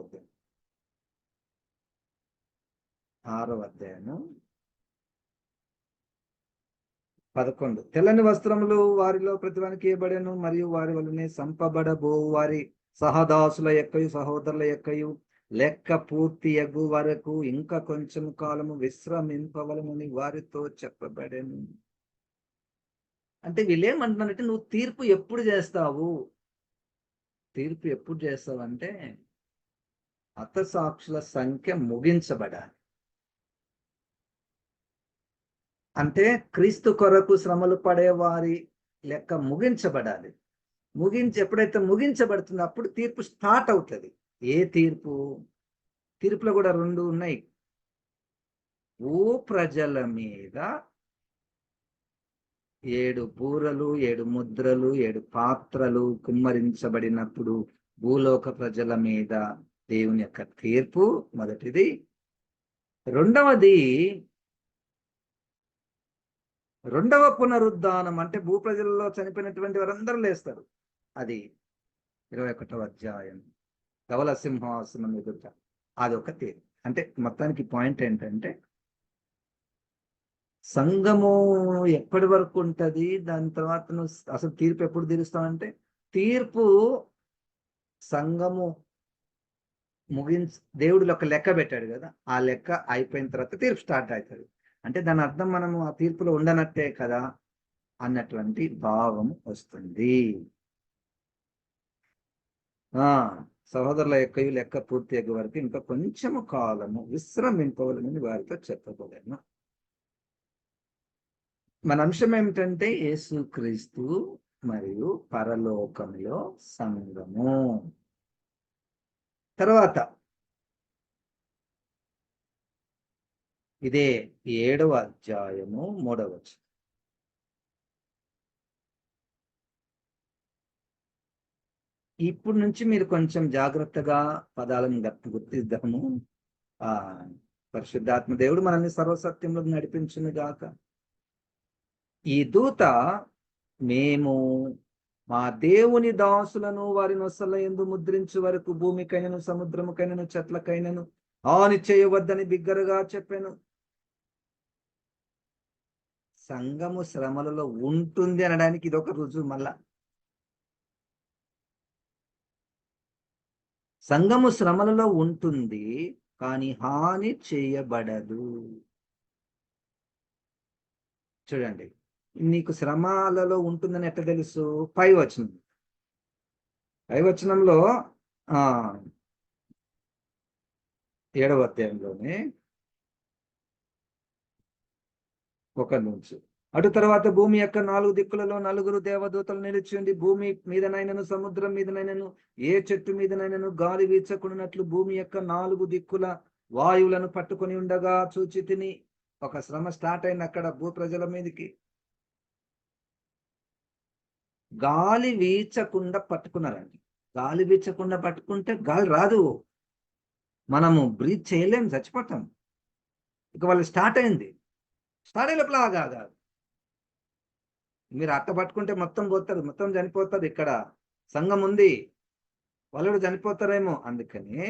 అధ్యాయం 11. తెల్లని వస్త్రములు వారిలో ప్రతివానికి ఇవ్వబడెను మరియు వారి వలనే సంపబడబో వారి సహదాసుల యొక్కయు సహోదరుల యొక్కయు లెక్క పూర్తి యగు వరకు ఇంకా కొంచెం కాలము విశ్రమింపవలనని వారితో చెప్పబడెను. అంటే వీళ్ళేమంటున్నారంటే నువ్వు తీర్పు ఎప్పుడు చేస్తావు అంటే హతసాక్షుల సంఖ్య ముగించబడాలి. అంటే క్రీస్తు కొరకు శ్రమలు పడే వారి లెక్క ముగించబడాలి. ఎప్పుడైతే ముగించబడుతుందో అప్పుడు తీర్పు స్టార్ట్ అవుతుంది. ఏ తీర్పు? తీర్పులో కూడా 2 ఉన్నాయి. భూ ప్రజల మీద 7 బూరలు 7 ముద్రలు 7 పాత్రలు కుమ్మరించబడినప్పుడు భూలోక ప్రజల మీద దేవుని యొక్క తీర్పు మొదటిది. రెండవది రెండవ పునరుద్ధానం. అంటే భూ ప్రజల్లో చనిపోయినటువంటి వారందరూ లేస్తారు. అది 21వ అధ్యాయం ధవల సింహాసనం ఎదుట. అదొక తీర్పు. అంటే మొత్తానికి పాయింట్ ఏంటంటే సంఘము ఎప్పటి వరకు ఉంటది, దాని తర్వాత నువ్వు అసలు తీర్పు ఎప్పుడు తీరుస్తావంటే తీర్పు సంఘము దేవుడు ఒక లెక్క పెట్టాడు కదా, ఆ లెక్క అయిపోయిన తర్వాత తీర్పు స్టార్ట్ అవుతుంది. అంటే దాని అర్థం మనము ఆ తీర్పులో ఉండనట్టే కదా అన్నటువంటి భావం వస్తుంది. సహోదరుల యొక్కయు లెక్క పూర్తి అయ్యే వరకు ఇంకా కొంచెము కాలము విశ్రమింపవలనని వారితో చెప్పబడను. మన అంశం ఏమిటంటే యేసుక్రీస్తు మరియు పరలోకంలో సంఘము. తర్వాత ఇదే 7వ అధ్యాయము 3వ వచనం. ఇప్పుడు నుంచి మీరు కొంచెం జాగ్రత్తగా పదాలను గుర్తిద్దాము. పరిశుద్ధాత్మ దేవుడు మనల్ని సర్వసత్యంలో నడిపించును గాక. ఈ దూత మేము మా దేవుని దాసులను వారి నొసల యందు ముద్రించు వరకు భూమికైనను సముద్రముకైనను చెట్లకైనను హాని చేయవద్దని బిగ్గరగా చెప్పాను. సంఘము శ్రమలలో ఉంటుంది అనడానికి ఇదొక రుజువు. మళ్ళా సంఘము శ్రమలలో ఉంటుంది కానీ హాని చేయబడదు. చూడండి, నీకు శ్రమలలో ఉంటుందని ఎట్లా తెలుసు? 5వ వచనంలో 7వ అధ్యాయంలోనే 1 నుంచి. అటు తర్వాత భూమి యొక్క 4 దిక్కులలో 4 దేవదూతలు నిలిచి ఉండి భూమి మీదనైనను సముద్రం మీదనైనను ఏ చెట్టు మీదనైనను గాలి వీచకుండానట్లు భూమి యొక్క 4 దిక్కుల వాయువులను పట్టుకొని ఉండగా చూచి తిని. ఒక శ్రమ స్టార్ట్ అయింది అక్కడ భూ ప్రజల మీదకి. గాలి వీచకుండా పట్టుకున్నారండి. గాలి వీచకుండా పట్టుకుంటే గాలి రాదు, మనము బ్రీత్ చేయలేం, చచ్చిపోతాం. ఇక వాళ్ళు స్టార్ట్ అయింది. స్టార్ట్ అయ్యే లోపల కాదు, మీరు అట్ట పట్టుకుంటే మొత్తం పోతారు, మొత్తం చనిపోతారు. ఇక్కడ సంఘం ఉంది, వాళ్ళు చనిపోతారేమో. అందుకని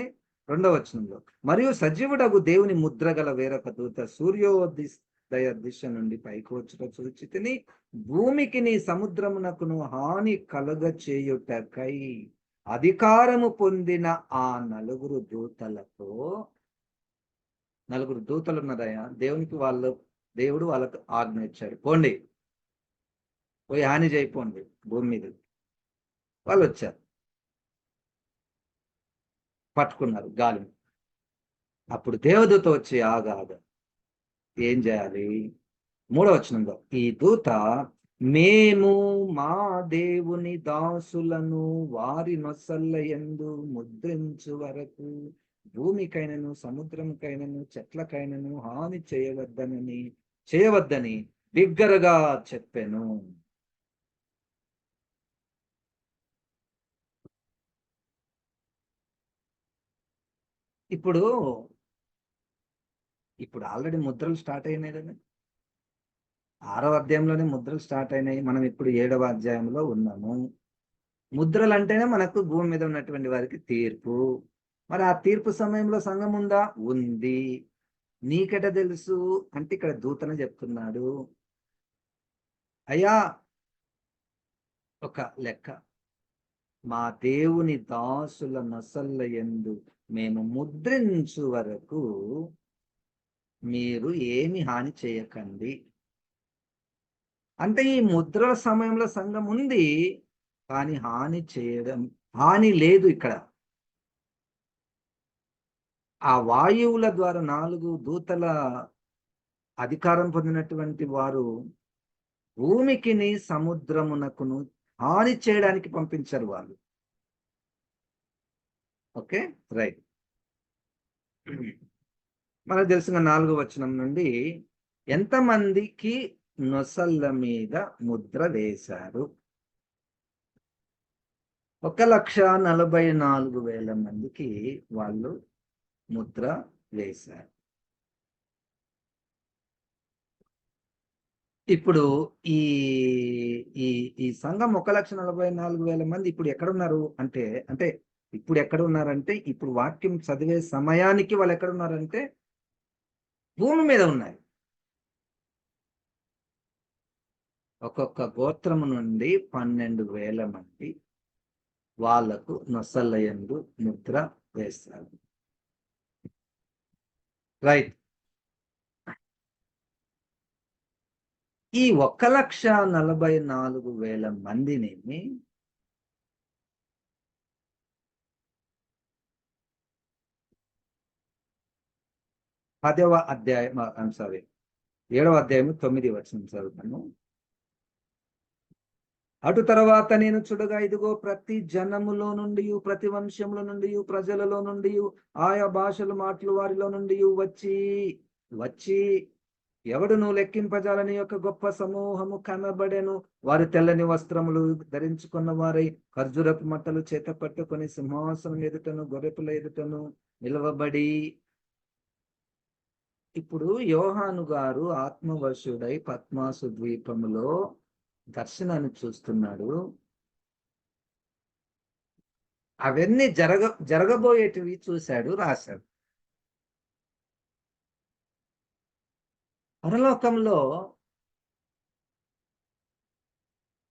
2వ వచనంలో మరియు సజీవుడగు దేవుని ముద్ర గల వేరొక దూత సూర్యోదయ దిశ నుండి పైకి వచ్చుట చూచి తిని భూమికి నీ సముద్రమునకును హాని కలుగ చేయుటకై అధికారము పొందిన ఆ 4 దూతలతో. 4 దూతలు ఉన్నారయ్యా దేవునికి. వాళ్ళు దేవుడు వాళ్ళకు ఆజ్ఞ ఇచ్చాడు, పోండి, పోయి హాని చేయపోండి భూమి మీద. వాళ్ళు వచ్చారు, పట్టుకున్నారు గాలిని. అప్పుడు దేవదూత వచ్చి, ఆగాదు, ఏం చేయాలి? 3వ వచనంలో, ఈ దూత, మేము మా దేవుని దాసులను వారి నొసళ్ళ యందు ముద్రించు వరకు భూమికైనను సముద్రంకైనను చెట్లకైనను హాని చేయవద్దని బిగ్గరగా చెప్పాను. ఇప్పుడు ఇప్పుడు ఆల్రెడీ ముద్రలు స్టార్ట్ అయినాయి కదా. 6వ అధ్యాయంలోనే ముద్రలు స్టార్ట్ అయినాయి. మనం ఇప్పుడు 7వ అధ్యాయంలో ఉన్నాము. ముద్రలు అంటేనే మనకు భూమి మీద ఉన్నటువంటి వారికి తీర్పు. మరి ఆ తీర్పు సమయంలో సంఘం ఉందా? ఉంది. నీకెట తెలుసు అంటే ఇక్కడ దూతనే చెప్తున్నాడు. అయ్యా, ఒక లెక్క, మా దేవుని దాసుల నొసళ్ళ యందు మేము ముద్రించు వరకు మీరు ఏమి హాని చేయకండి. అంటే ఈ ముద్రల సమయంలో సంఘం ఉంది, కానీ హాని లేదు ఇక్కడ. ఆ వాయువుల ద్వారా 4 దూతల అధికారం పొందినటువంటి వారు భూమికిని సముద్రమునకును హాని చేయడానికి పంపించారు వాళ్ళు. Okay, right. మనకు తెలిసిన 4వ వచనం నుండి, ఎంతమందికి నొసళ్ళ మీద ముద్ర వేశారు? 1,44,000 మందికి వాళ్ళు ముద్ర వేశారు. ఇప్పుడు ఈ ఈ ఈ సంఘం 1,44,000 మంది ఇప్పుడు ఎక్కడున్నారు అంటే, ఇప్పుడు ఎక్కడున్నారంటే, ఇప్పుడు వాక్యం చదివే సమయానికి వాళ్ళు ఎక్కడున్నారంటే భూమి మీద ఉన్నారు. ఒక్కొక్క గోత్రము నుండి 12,000 మంది వాళ్లకు నొసళ్ళ యందు ముద్ర వేస్తారు. రైట్. ఈ 1,44,000 మందిని 7వ అధ్యాయం 9వ వచనం చదువుతాను. అటు తర్వాత నేను చూడగా, ఇదిగో, ప్రతి జనములో నుండి, ప్రతి వంశంలో నుండి, ప్రజలలో నుండి, ఆయా భాషలు మాటలు వారిలో నుండి వచ్చి ఎవడును లెక్కింపజాలని యొక్క గొప్ప సమూహము కనబడెను. వారు తెల్లని వస్త్రములు ధరించుకున్న వారై ఖర్జూరపు మట్టలు చేత పట్టుకొని సింహాసనం ఎదుటను గొర్రెపిల్ల ఎదుటను నిలవబడి. ఇప్పుడు యోహాను గారు ఆత్మవశుడై పద్మాసు ద్వీపములో దర్శనాన్ని చూస్తున్నాడు. అవన్నీ జరగబోయేటివి చూశాడు, రాశాడు. పరలోకంలో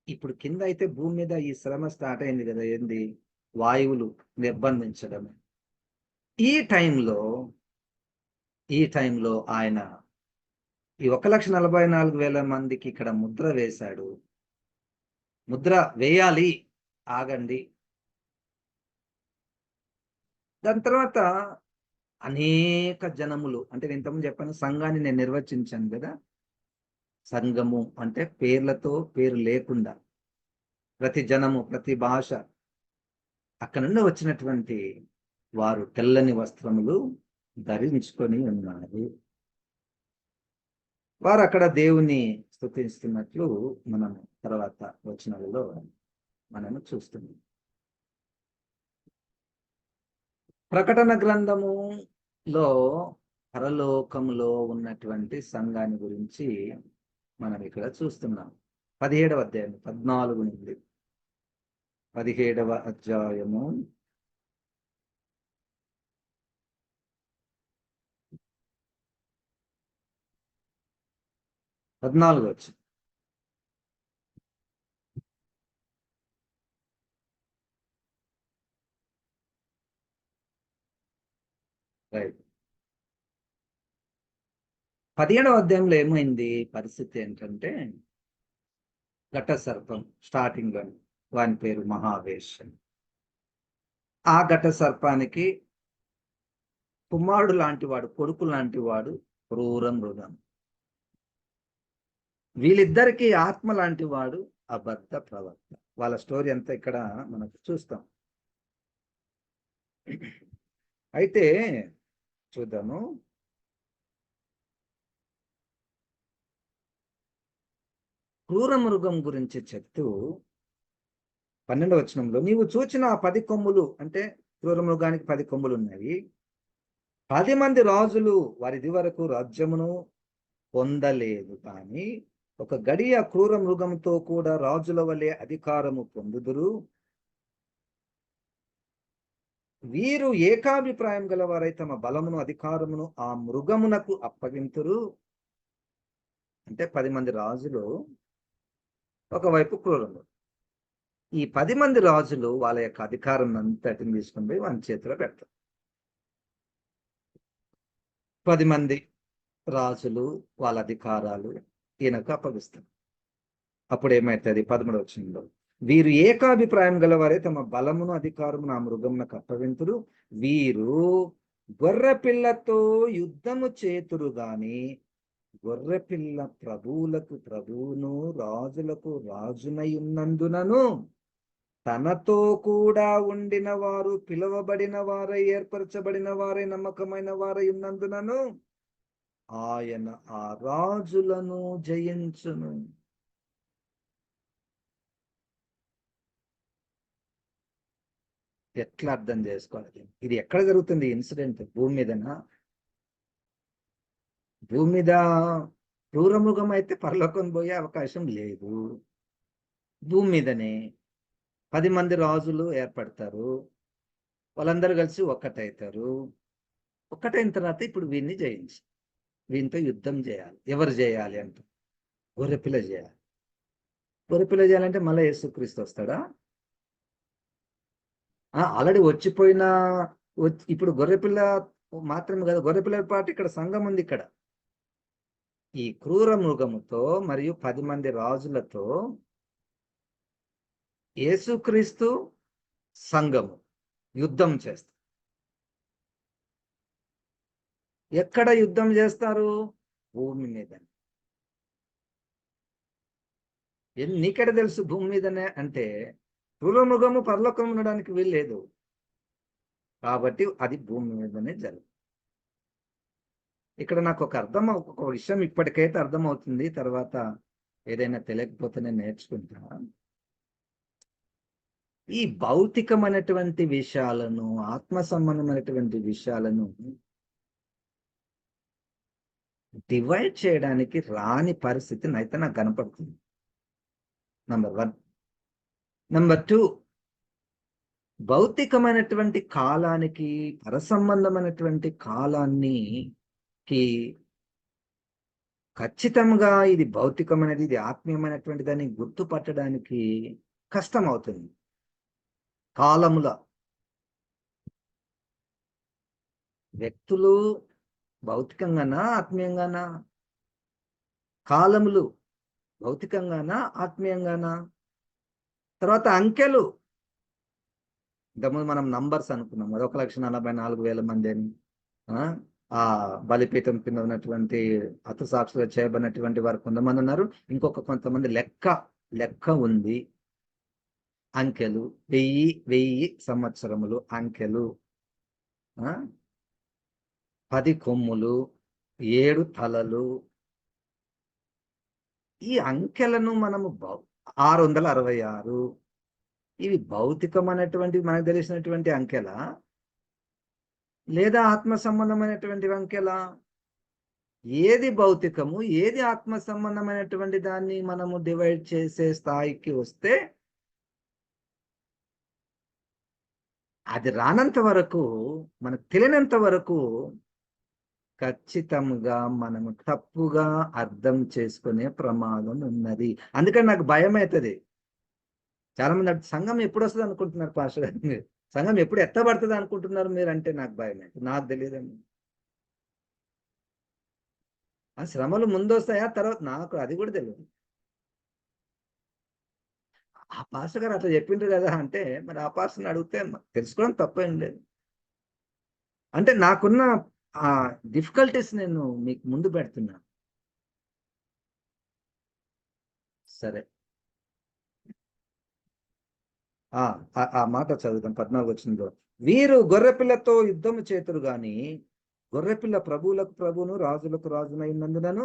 ఇప్పుడు కింద అయితే భూమి మీద ఈ శ్రమ స్టార్ట్ అయింది కదా, ఏంది? వాయువులు నిర్బంధించడం. ఈ టైంలో ఆయన ఈ 1,44,000 మందికి ఇక్కడ ముద్ర వేశాడు. ముద్ర వేయాలి, ఆగండి. దాని తర్వాత అనేక జనములు, అంటే నేను ఇంతకుముందు చెప్పాను, సంఘాన్ని నేను నిర్వచించాను కదా. సంఘము అంటే పేర్లతో పేరు లేకుండా ప్రతి జనము, ప్రతి భాష, అక్కడ నుండి వచ్చినటువంటి వారు తెల్లని వస్త్రములు ధరించుకొని ఉన్నారు. వారు అక్కడ దేవుని స్తుతిస్తున్నట్లు మనం తర్వాత వచనాలలో మనము చూస్తున్నాం. ప్రకటన గ్రంథములో పరలోకములో ఉన్నటువంటి సంఘాన్ని గురించి మనం ఇక్కడ చూస్తున్నాం. 17వ అధ్యాయం 14 నుండి 17వ అధ్యాయము 14 వచ్చి, రైట్. 15వ అధ్యాయంలో ఏమైంది పరిస్థితి ఏంటంటే, ఘట సర్పం స్టార్టింగ్ లో వాని పేరు మహావేశం. ఆ ఘట సర్పానికి కుమారుడు లాంటి వాడు, కొడుకు లాంటి వాడు క్రూర మృగం. వీళ్ళిద్దరికి ఆత్మ లాంటి వాడు అబద్ధ ప్రవక్త. వాళ్ళ స్టోరీ అంతా ఇక్కడ మనకు చూస్తాం. అయితే చూద్దాము. క్రూర మృగం గురించి చెప్తూ 12వ వచనంలో, నీవు చూచిన ఆ 10 కొమ్ములు, అంటే క్రూర మృగానికి 10 కొమ్ములు ఉన్నాయి. 10 మంది రాజులు వారిది వరకు రాజ్యమును పొందలేదు, కానీ ఒక గడియ క్రూర మృగంతో కూడా రాజుల వలె అధికారము పొందుదురు. వీరు ఏకాభిప్రాయం గలవారై తమ బలమును అధికారమును ఆ మృగమునకు అప్పగింతురు. అంటే 10 మంది రాజులు, ఒకవైపు క్రూరము. ఈ 10 మంది రాజులు వాళ్ళ యొక్క అధికారం అంతటిని తీసుకుని పోయి వాని చేతిలో పెడతారు. 10 మంది రాజులు వాళ్ళ అధికారాలు ఈయనకు అప్పగిస్తారు. అప్పుడు ఏమైతుంది? 13వ వచనంలో, వీరు ఏకాభిప్రాయం గలవారే తమ బలమును అధికారమును ఆ మృగమునకు అప్పగింతురు. వీరు గొర్రెపిల్లతో యుద్ధము చేతురు గాని గొర్రెపిల్ల ప్రభువులకు ప్రభువును రాజులకు రాజునై ఉన్నందునను తనతో కూడా ఉండిన వారు పిలువబడిన వారై ఏర్పరచబడిన వారై నమ్మకమైన వారై ఉన్నందునను ఆయన ఆ రాజులను జయించును. ఎట్లా అర్థం చేసుకోవాలి? ఇది ఎక్కడ జరుగుతుంది ఇన్సిడెంట్? భూమి మీదనా? భూమి మీద క్రూరమృగం అయితే పరలోకం పోయే అవకాశం లేదు. భూమి మీదనే 10 మంది రాజులు ఏర్పడతారు. వాళ్ళందరూ కలిసి ఒక్కటవుతారు. ఒక్కటైన తర్వాత ఇప్పుడు వీడిని జయించి వీనితో యుద్ధం చేయాలి. ఎవరు చేయాలి అంటే గొర్రెపిల్ల చేయాలి. గొర్రెపిల్ల చేయాలంటే మళ్ళీ యేసుక్రీస్తు వస్తాడా? ఆల్రెడీ వచ్చిపోయిన ఇప్పుడు గొర్రెపిల్ల మాత్రమే కదా, గొర్రెపిల్ల పాటు ఇక్కడ సంఘం ఉంది. ఇక్కడ ఈ క్రూర మృగముతో మరియు 10 మంది రాజులతో యేసుక్రీస్తు సంఘము యుద్ధం చేస్తారు. ఎక్కడ యుద్ధం చేస్తారు? భూమి మీద. నీకెడ తెలుసు భూమి మీదనే అంటే? క్రూర మృగము పరలోకం ఉండడానికి వీల్లేదు, కాబట్టి అది భూమి మీదనే జరుగుతుంది. ఇక్కడ నాకు ఒక విషయం ఇప్పటికైతే అర్థమవుతుంది. తర్వాత ఏదైనా తెలియకపోతే నేను నేర్చుకుంటా. ఈ భౌతికమైనటువంటి విషయాలను, ఆత్మ సంబంధమైనటువంటి విషయాలను డివైడ్ చేయడానికి రాని పరిస్థితి అయితే నాకు కనపడుతుంది. నంబర్ 1. నంబర్ 2, భౌతికమైనటువంటి కాలానికి పరసంబంధమైనటువంటి కాలాన్ని ఖచ్చితంగా ఇది భౌతికమైనది, ఇది ఆత్మీయమైనటువంటి దాన్ని గుర్తుపట్టడానికి కష్టం అవుతుంది. కాలముల వ్యక్తులు భౌతికంగానా ఆత్మీయంగానా? కాలములు భౌతికంగానా ఆత్మీయంగానా? తర్వాత అంకెలు, ఇంతకుముందు మనం నంబర్స్ అనుకున్నాం కదా, 1,44,000 మంది అని. ఆ బలిపీఠం కింద ఉన్నటువంటి హతసాక్షులుగా చేయబడినటువంటి వారు కొంతమంది ఉన్నారు. ఇంకొక కొంతమంది లెక్క ఉంది. అంకెలు 1000 సంవత్సరములు అంకెలు, 10 కొమ్ములు, 7 తలలు. ఈ అంకెలను మనము 666 ఇవి భౌతికమైనటువంటి మనకు తెలిసినటువంటి అంకెలా, లేదా ఆత్మ సంబంధమైనటువంటి అంకెలా? ఏది భౌతికము, ఏది ఆత్మ సంబంధమైనటువంటి దాన్ని మనము డివైడ్ చేసే స్థాయికి వస్తే అది రానంత వరకు, మనకు తెలియనంత వరకు ఖచ్చితంగా మనము తప్పుగా అర్థం చేసుకునే ప్రమాదం ఉన్నది. అందుకని నాకు భయం అవుతుంది. చాలా మంది సంఘం ఎప్పుడు వస్తుంది అనుకుంటున్నారు పాస్టర్ గారు, సంఘం ఎప్పుడు ఎత్తబడుతుంది అనుకుంటున్నారు మీరు అంటే నాకు భయం అవుతుంది. నాకు తెలియదండి. ఆ శ్రమలు ముందొస్తాయా తర్వాత నాకు అది కూడా తెలియదు. ఆ పాస్టర్ గారు అట్లా చెప్పిండ్రు కదా అంటే మరి ఆ పాస్టర్ని అడిగితే తెలుసుకోవడం తప్పేం లేదు. అంటే నాకున్న ఆ డిఫికల్టీస్ నేను మీకు ముందు పెడుతున్నాను. సరే, ఆ ఆ మాట చదువుతాం 14 వచనంలో. వీరు గొర్రెపిల్లతో యుద్ధము చేతురు గాని గొర్రెపిల్ల ప్రభువులకు ప్రభువును రాజులకు రాజునైనందునను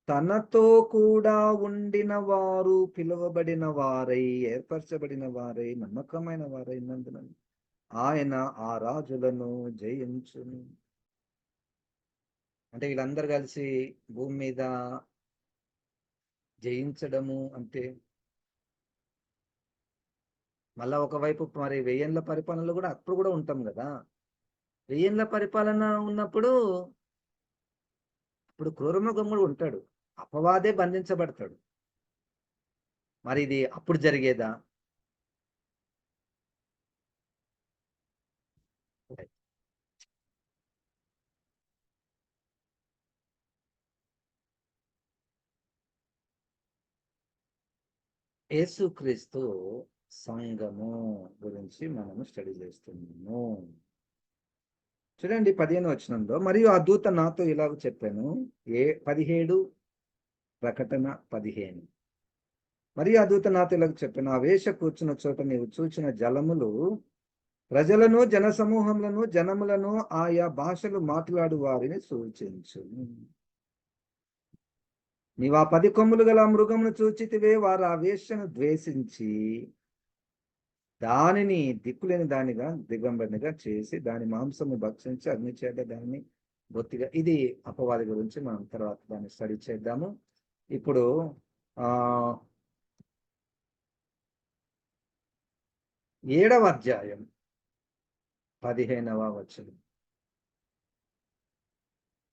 తనతో కూడా ఉండిన వారు పిలువబడిన వారై ఏర్పరచబడిన వారై నమ్మకమైన వారైనందునను ఆయన ఆ రాజులను జయించును. అంటే వీళ్ళందరూ కలిసి భూమి మీద జయించడము అంటే మళ్ళా ఒకవైపు మరి వెయ్యేండ్ల పరిపాలనలో కూడా అప్పుడు కూడా ఉంటాం కదా. వెయ్యేండ్ల పరిపాలన ఉన్నప్పుడు ఇప్పుడు క్రూరమృగం కూడా ఉంటాడు, అపవాదే బంధించబడతాడు. మరి ఇది అప్పుడు జరిగేదా? యేసుక్రీస్తు సంఘము గురించి మనము స్టడీ చేస్తున్నాము. చూడండి 15 వచనంలో, మరియు ఆ దూత నాతో ఇలాగ చెప్పాను. 17 ప్రకటన 15. మరియు ఆ దూత నాతో ఇలాగ చెప్పాను, ఆ వేష కూర్చున్న చోట నీవు చూచిన జలములు ప్రజలను జనసమూహములను జనములను ఆయా భాషలు మాట్లాడు వారిని సూచించు. నీవు ఆ 10 కొమ్ములు గల మృగమును చూచితివే, వారు ఆ వేశ్యను ద్వేషించి దానిని దిక్కులేని దానిగా దిగంబరినిగా చేసి దాని మాంసము భక్షించి అగ్ని చేత దాన్ని బొత్తిగా. ఇది అపవాది గురించి మనం తర్వాత దాన్ని స్టడీ చేద్దాము. ఇప్పుడు ఆ 7వ అధ్యాయం 15వ వచనం.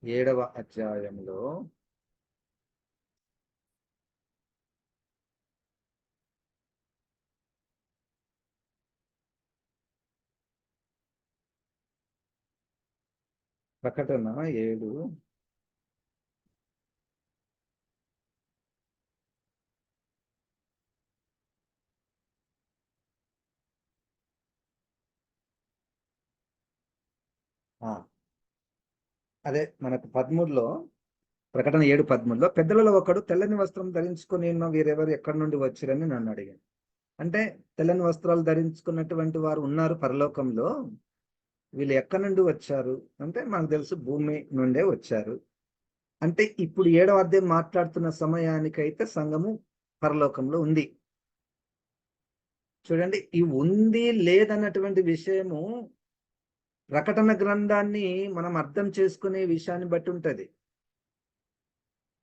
7వ అధ్యాయంలో ప్రకటన 7 అదే మనకు 13లో, ప్రకటన 7:13లో పెద్దలలో ఒకడు తెల్లని వస్త్రం ధరించుకొని ఉన్న వీరెవరు ఎక్కడి నుండి వచ్చిరని నన్ను అడిగాను. అంటే తెల్లని వస్త్రాలు ధరించుకున్నటువంటి వారు ఉన్నారు పరలోకంలో. వీళ్ళు ఎక్కడి నుండి వచ్చారు అంటే మనకు తెలుసు భూమి నుండే వచ్చారు. అంటే ఇప్పుడు 7వ అధ్యాయం మాట్లాడుతున్న సమయానికైతే సంఘము పరలోకంలో ఉంది. చూడండి, ఈ ఉంది లేదన్నటువంటి విషయము ప్రకటన గ్రంథాన్ని మనం అర్థం చేసుకునే విషయాన్ని బట్టి ఉంటది.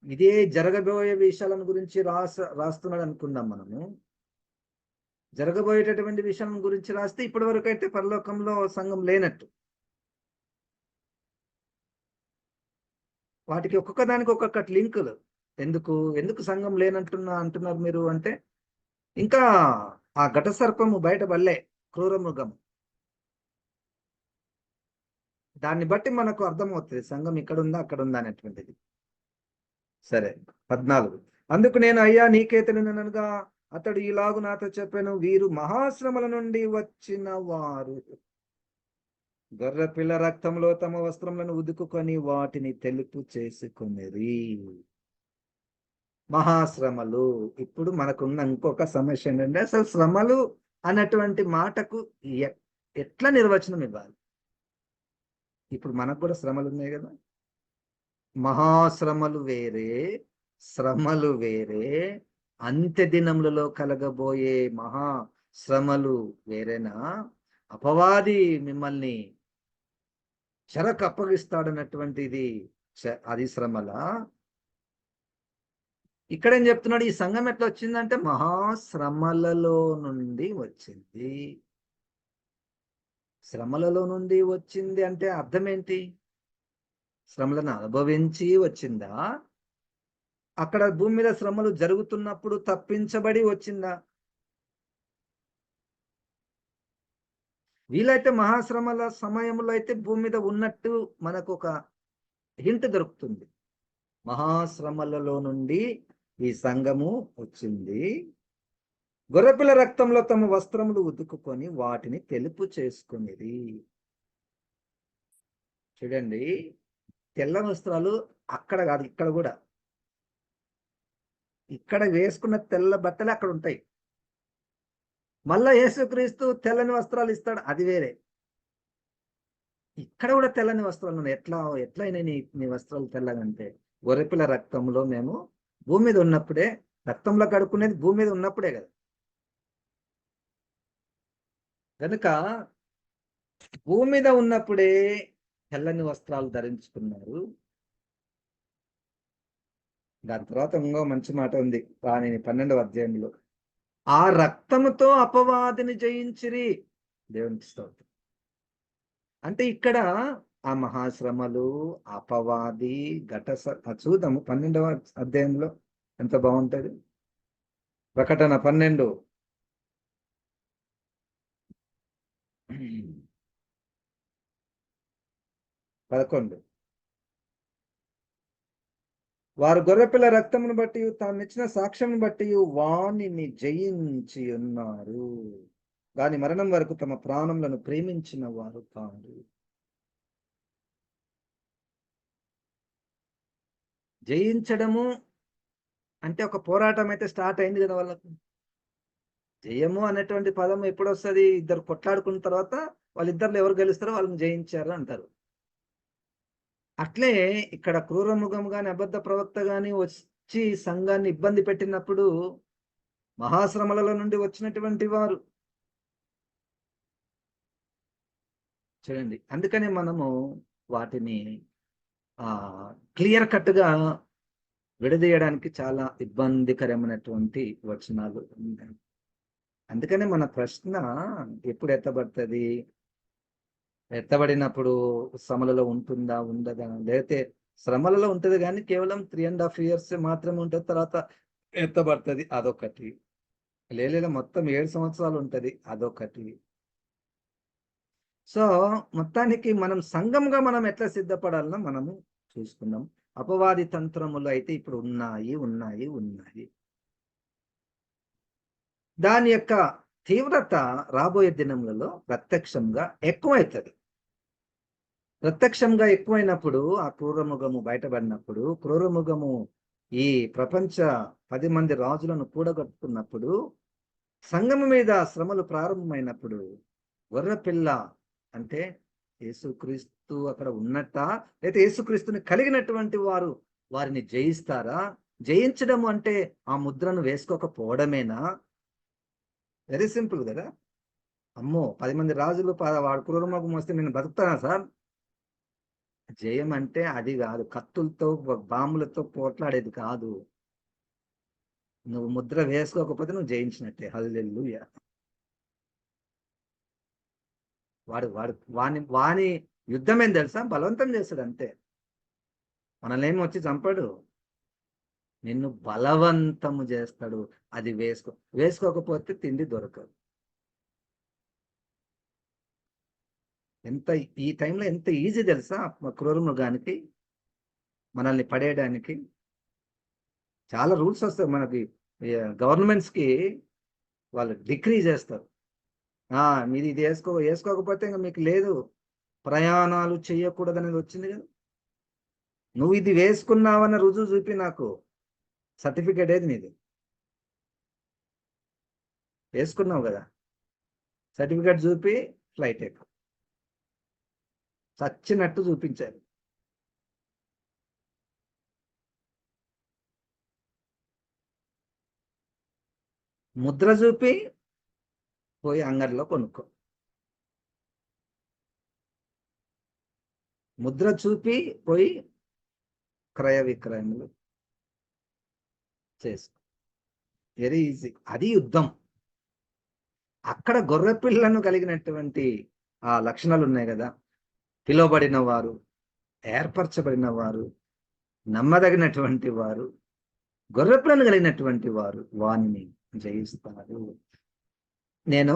ఇదే జరగబోయే విషయాలను గురించి రాస్తున్నాడు అనుకుందాం మనము. జరగబోయేటటువంటి విషయం గురించి రాస్తే ఇప్పటి వరకు అయితే పరలోకంలో సంఘం లేనట్టు. వాటికి ఒక్కొక్క దానికి ఒక్కొక్కటి లింకులు. ఎందుకు ఎందుకు సంఘం అంటున్నారు మీరు అంటే, ఇంకా ఆ ఘట సర్పము బయటపడలే, క్రూర మృగం. దాన్ని బట్టి మనకు అర్థమవుతుంది సంఘం ఇక్కడ ఉందా అక్కడ ఉందా అనేటువంటిది. సరే, 14. అందుకు నేను, అయ్యా నీకే తెలియననగా అతడు ఇలాగు నాతో చెప్పాను, వీరు మహాశ్రమల నుండి వచ్చిన వారు గొర్రెపిల్ల రక్తంలో తమ వస్త్రములను ఉదుకుకొని వాటిని తెలుపు చేసుకునేది. మహాశ్రమలు. ఇప్పుడు మనకున్న ఇంకొక సమస్య ఏంటంటే అసలు శ్రమలు అన్నటువంటి మాటకు ఎట్లా నిర్వచనం ఇవ్వాలి? ఇప్పుడు మనకు కూడా శ్రమలు ఉన్నాయి కదా. మహాశ్రమలు వేరే, శ్రమలు వేరే. అంత్య దినములలో కలగబోయే మహా శ్రమలు వేరేనా? అపవాది మిమ్మల్ని చెరకు అప్పగిస్తాడన్నటువంటిది అది శ్రమల. ఇక్కడేం చెప్తున్నాడు, ఈ సంఘం ఎట్లా వచ్చిందంటే మహాశ్రమలలో నుండి వచ్చింది. శ్రమలలో నుండి వచ్చింది అంటే అర్థం ఏంటి? శ్రమలను అనుభవించి వచ్చిందా? అక్కడ భూమి మీద శ్రమలు జరుగుతున్నప్పుడు తప్పించబడి వచ్చిందా? వీలైతే మహాశ్రమల సమయంలో అయితే భూమి మీద ఉన్నట్టు మనకు ఒక హింట్ దొరుకుతుంది. మహాశ్రమలలో నుండి ఈ సంఘము వచ్చింది. గొర్రెపిల్ల రక్తంలో తమ వస్త్రములు ఉతుకుకొని వాటిని తెలుపు చేసుకునేది. చూడండి, తెల్ల వస్త్రాలు అక్కడ కాదు, ఇక్కడ కూడా. ఇక్కడ వేసుకున్న తెల్ల బట్టలు అక్కడ ఉంటాయి. మళ్ళా యేసుక్రీస్తు తెల్లని వస్త్రాలు ఇస్తాడు, అది వేరే. ఇక్కడ కూడా తెల్లని వస్త్రాలు ఉన్నాయి. ఎట్లయినా నీ వస్త్రాలు తెల్లగంటే, గొర్రెపిల్ల రక్తంలో మేము భూమి మీద ఉన్నప్పుడే, రక్తంలో కడుక్కునేది భూమి మీద ఉన్నప్పుడే కదా. కనుక భూమి మీద ఉన్నప్పుడే తెల్లని వస్త్రాలు ధరించుకున్నారు. దాని తర్వాత ఇంకో మంచి మాట ఉంది కానీ 12వ అధ్యాయంలో, ఆ రక్తముతో అపవాదిని జయించిరి. దేవునికి స్తోత్రం. అంటే ఇక్కడ ఆ మహాశ్రమలు, అపవాది, చూద్దాము 12వ అధ్యాయంలో ఎంత బాగుంటది. ప్రకటన 12 11. వారు గొర్రెపిల్ల రక్తమును బట్టి తామిచ్చిన సాక్ష్యమును బట్టి వాణిని జయించి ఉన్నారు, దాని మరణం వరకు తమ ప్రాణములను ప్రేమించిన వారు కాదు. జయించడము అంటే ఒక పోరాటం అయితే స్టార్ట్ అయింది కదా వాళ్ళకు. జయము అనేటువంటి పదం ఎప్పుడు వస్తుంది? ఇద్దరు కొట్లాడుకున్న తర్వాత వాళ్ళిద్దరు ఎవరు గెలుస్తారో వాళ్ళని జయించారు అంటారు. అట్లే ఇక్కడ క్రూరముఖము గాని, అబద్ధ ప్రవక్త గాని వచ్చి సంఘాన్ని ఇబ్బంది పెట్టినప్పుడు మహాశ్రమలలో నుండి వచ్చినటువంటి వారు చూడండి. అందుకనే మనము వాటిని క్లియర్ కట్ గా విడదీయడానికి చాలా ఇబ్బందికరమైనటువంటి వచనాలు. అందుకనే మన ప్రశ్న ఎప్పుడు ఎత్తబడుతుంది? ఎత్తబడినప్పుడు శ్రమలలో ఉంటుందా, ఉండదా? లేకపోతే శ్రమలలో ఉంటుంది కానీ కేవలం 3.5 years మాత్రమే ఉంటుంది, తర్వాత ఎత్తబడుతుంది, అదొకటి. లేదా మొత్తం 7 సంవత్సరాలు ఉంటుంది, అదొకటి. సో మొత్తానికి మనం సంఘంగా మనం ఎట్లా సిద్ధపడాలనో మనము చూసుకున్నాం. అపవాది తంత్రములు అయితే ఇప్పుడు ఉన్నాయి. దాని యొక్క తీవ్రత రాబోయే దినములలో ప్రత్యక్షంగా ఎక్కువైతుంది. ప్రత్యక్షంగా ఎక్కువైనప్పుడు ఆ క్రూరముఖము బయటపడినప్పుడు, క్రూరముఖము ఈ ప్రపంచ 10 మంది రాజులను కూడగట్టుకున్నప్పుడు, సంఘము మీద శ్రమలు ప్రారంభమైనప్పుడు, గొర్రెపిల్ల అంటే యేసుక్రీస్తు అక్కడ ఉన్నట్ట, లేదా యేసుక్రీస్తుని కలిగినటువంటి వారు వారిని జయిస్తారా? జయించడం అంటే ఆ ముద్రను వేసుకోకపోవడమేనా? వెరీ సింపుల్ కదా. అమ్మో 10 మంది రాజులు వాడు క్రూరముఖం వస్తే నేను బతుకుతానా సార్? జయం అంటే అది కాదు, కత్తులతో బాంబులతో పోట్లాడేది కాదు. నువ్వు ముద్ర వేసుకోకపోతే నువ్వు జయించినట్టే. హల్లెలూయా. వాని యుద్ధం ఏం తెలుసా? బలవంతం చేస్తాడు అంతే. మనల్ని వచ్చి చంపాడు, నిన్ను బలవంతము చేస్తాడు. అది వేసుకోకపోతే తిండి దొరకదు. ఈ టైంలో ఎంత ఈజీ తెలుసా క్రూరమృగానికి మనల్ని పడేయడానికి. చాలా రూల్స్ వస్తాయి మనకి, గవర్నమెంట్స్కి వాళ్ళు డిక్రీ చేస్తారు. మీరు ఇది వేసుకోకపోతే ఇంకా మీకు లేదు, ప్రయాణాలు చేయకూడదు అనేది వచ్చింది కదా. నువ్వు ఇది వేసుకున్నావన్న రుజువు చూపి నాకు సర్టిఫికేట్ ఏది నీది? వేసుకున్నావు కదా, సర్టిఫికేట్ చూపి ఫ్లైట్ ఎక్కు. చచ్చినట్టు చూపించారు. ముద్ర చూపి పోయి అంగడిలో కొనుక్కో. ముద్ర చూపి పోయి క్రయ విక్రయములు చేసుకో. Very easy. అది యుద్ధం. అక్కడ గొర్రెపిల్లను కలిగినటువంటి ఆ లక్షణాలు ఉన్నాయి కదా. పిలువబడిన వారు, ఏర్పరచబడిన వారు, నమ్మదగినటువంటి వారు, గొర్రెపిల్లను కలిగినటువంటి వారు వానిని జయిస్తారు. నేను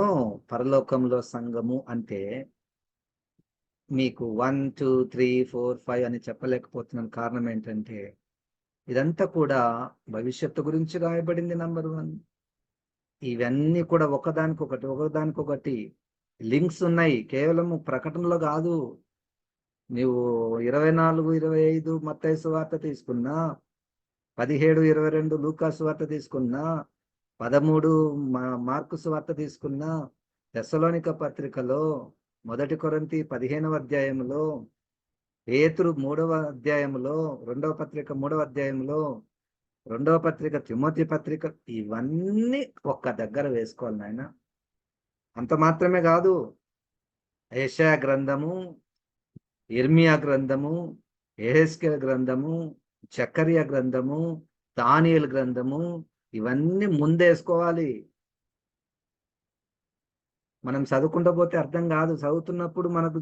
పరలోకంలో సంఘము అంటే మీకు 1 2 3 4 5 అని చెప్పలేకపోతున్నాను. కారణం ఏంటంటే ఇదంతా కూడా భవిష్యత్తు గురించి రాయబడింది. నంబర్ 1. ఇవన్నీ కూడా ఒకదానికొకటి లింక్స్ ఉన్నాయి. కేవలము ప్రకటనలో కాదు. నీవు 24, 25 మత్తయి సువార్త తీసుకున్నా, 17, 22 లూకా సువార్త తీసుకున్నా, 13 మార్కు సువార్త తీసుకున్నా, తెస్సలోనిక పత్రికలో, 1 కొరింథీ 15వ అధ్యాయంలో, పేతురు 3వ అధ్యాయంలో, 2వ పత్రిక 3వ అధ్యాయంలో, 2వ పత్రిక తిమోతి పత్రిక, ఇవన్నీ ఒక్క దగ్గర వేసుకోవాలి నాయన. అంత మాత్రమే కాదు, యెషయా గ్రంథము, ఇర్మియా గ్రంథము, యెహెజ్కేలు గ్రంథము, జకర్యా గ్రంథము, దానియేలు గ్రంథము, ఇవన్నీ ముందేసుకోవాలి. మనం చదువుకుంటూ పోతే అర్థం కాదు. చదువుతున్నప్పుడు మనకు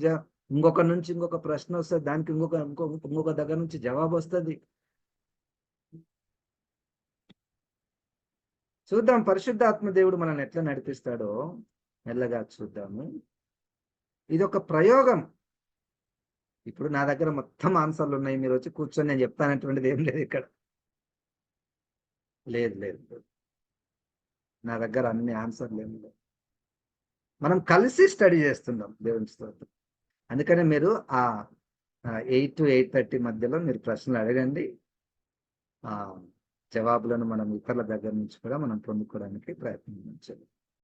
ఇంకొక నుంచి ఇంకొక ప్రశ్న వస్తుంది, దానికి ఇంకొక దగ్గర నుంచి జవాబు వస్తుంది. చూద్దాం పరిశుద్ధాత్మ దేవుడు మనల్ని ఎట్లా నడిపిస్తాడో మెల్లగా చూద్దాము. ఇది ఒక ప్రయోగం. ఇప్పుడు నా దగ్గర మొత్తం ఆన్సర్లు ఉన్నాయి, మీరు వచ్చి కూర్చొని నేను చెప్తానటువంటిది ఏం లేదు ఇక్కడ. లేదు, నా దగ్గర అన్ని ఆన్సర్లు ఏమి లేవు. మనం కలిసి స్టడీ చేస్తున్నాం దేవుని స్తోత్రం. అందుకనే మీరు ఆ 8 to 8:30 మధ్యలో మీరు ప్రశ్నలు అడగండి. జవాబులను మనం ఇతరుల దగ్గర నుంచి కూడా మనం పొందుకోవడానికి ప్రయత్నించాలి.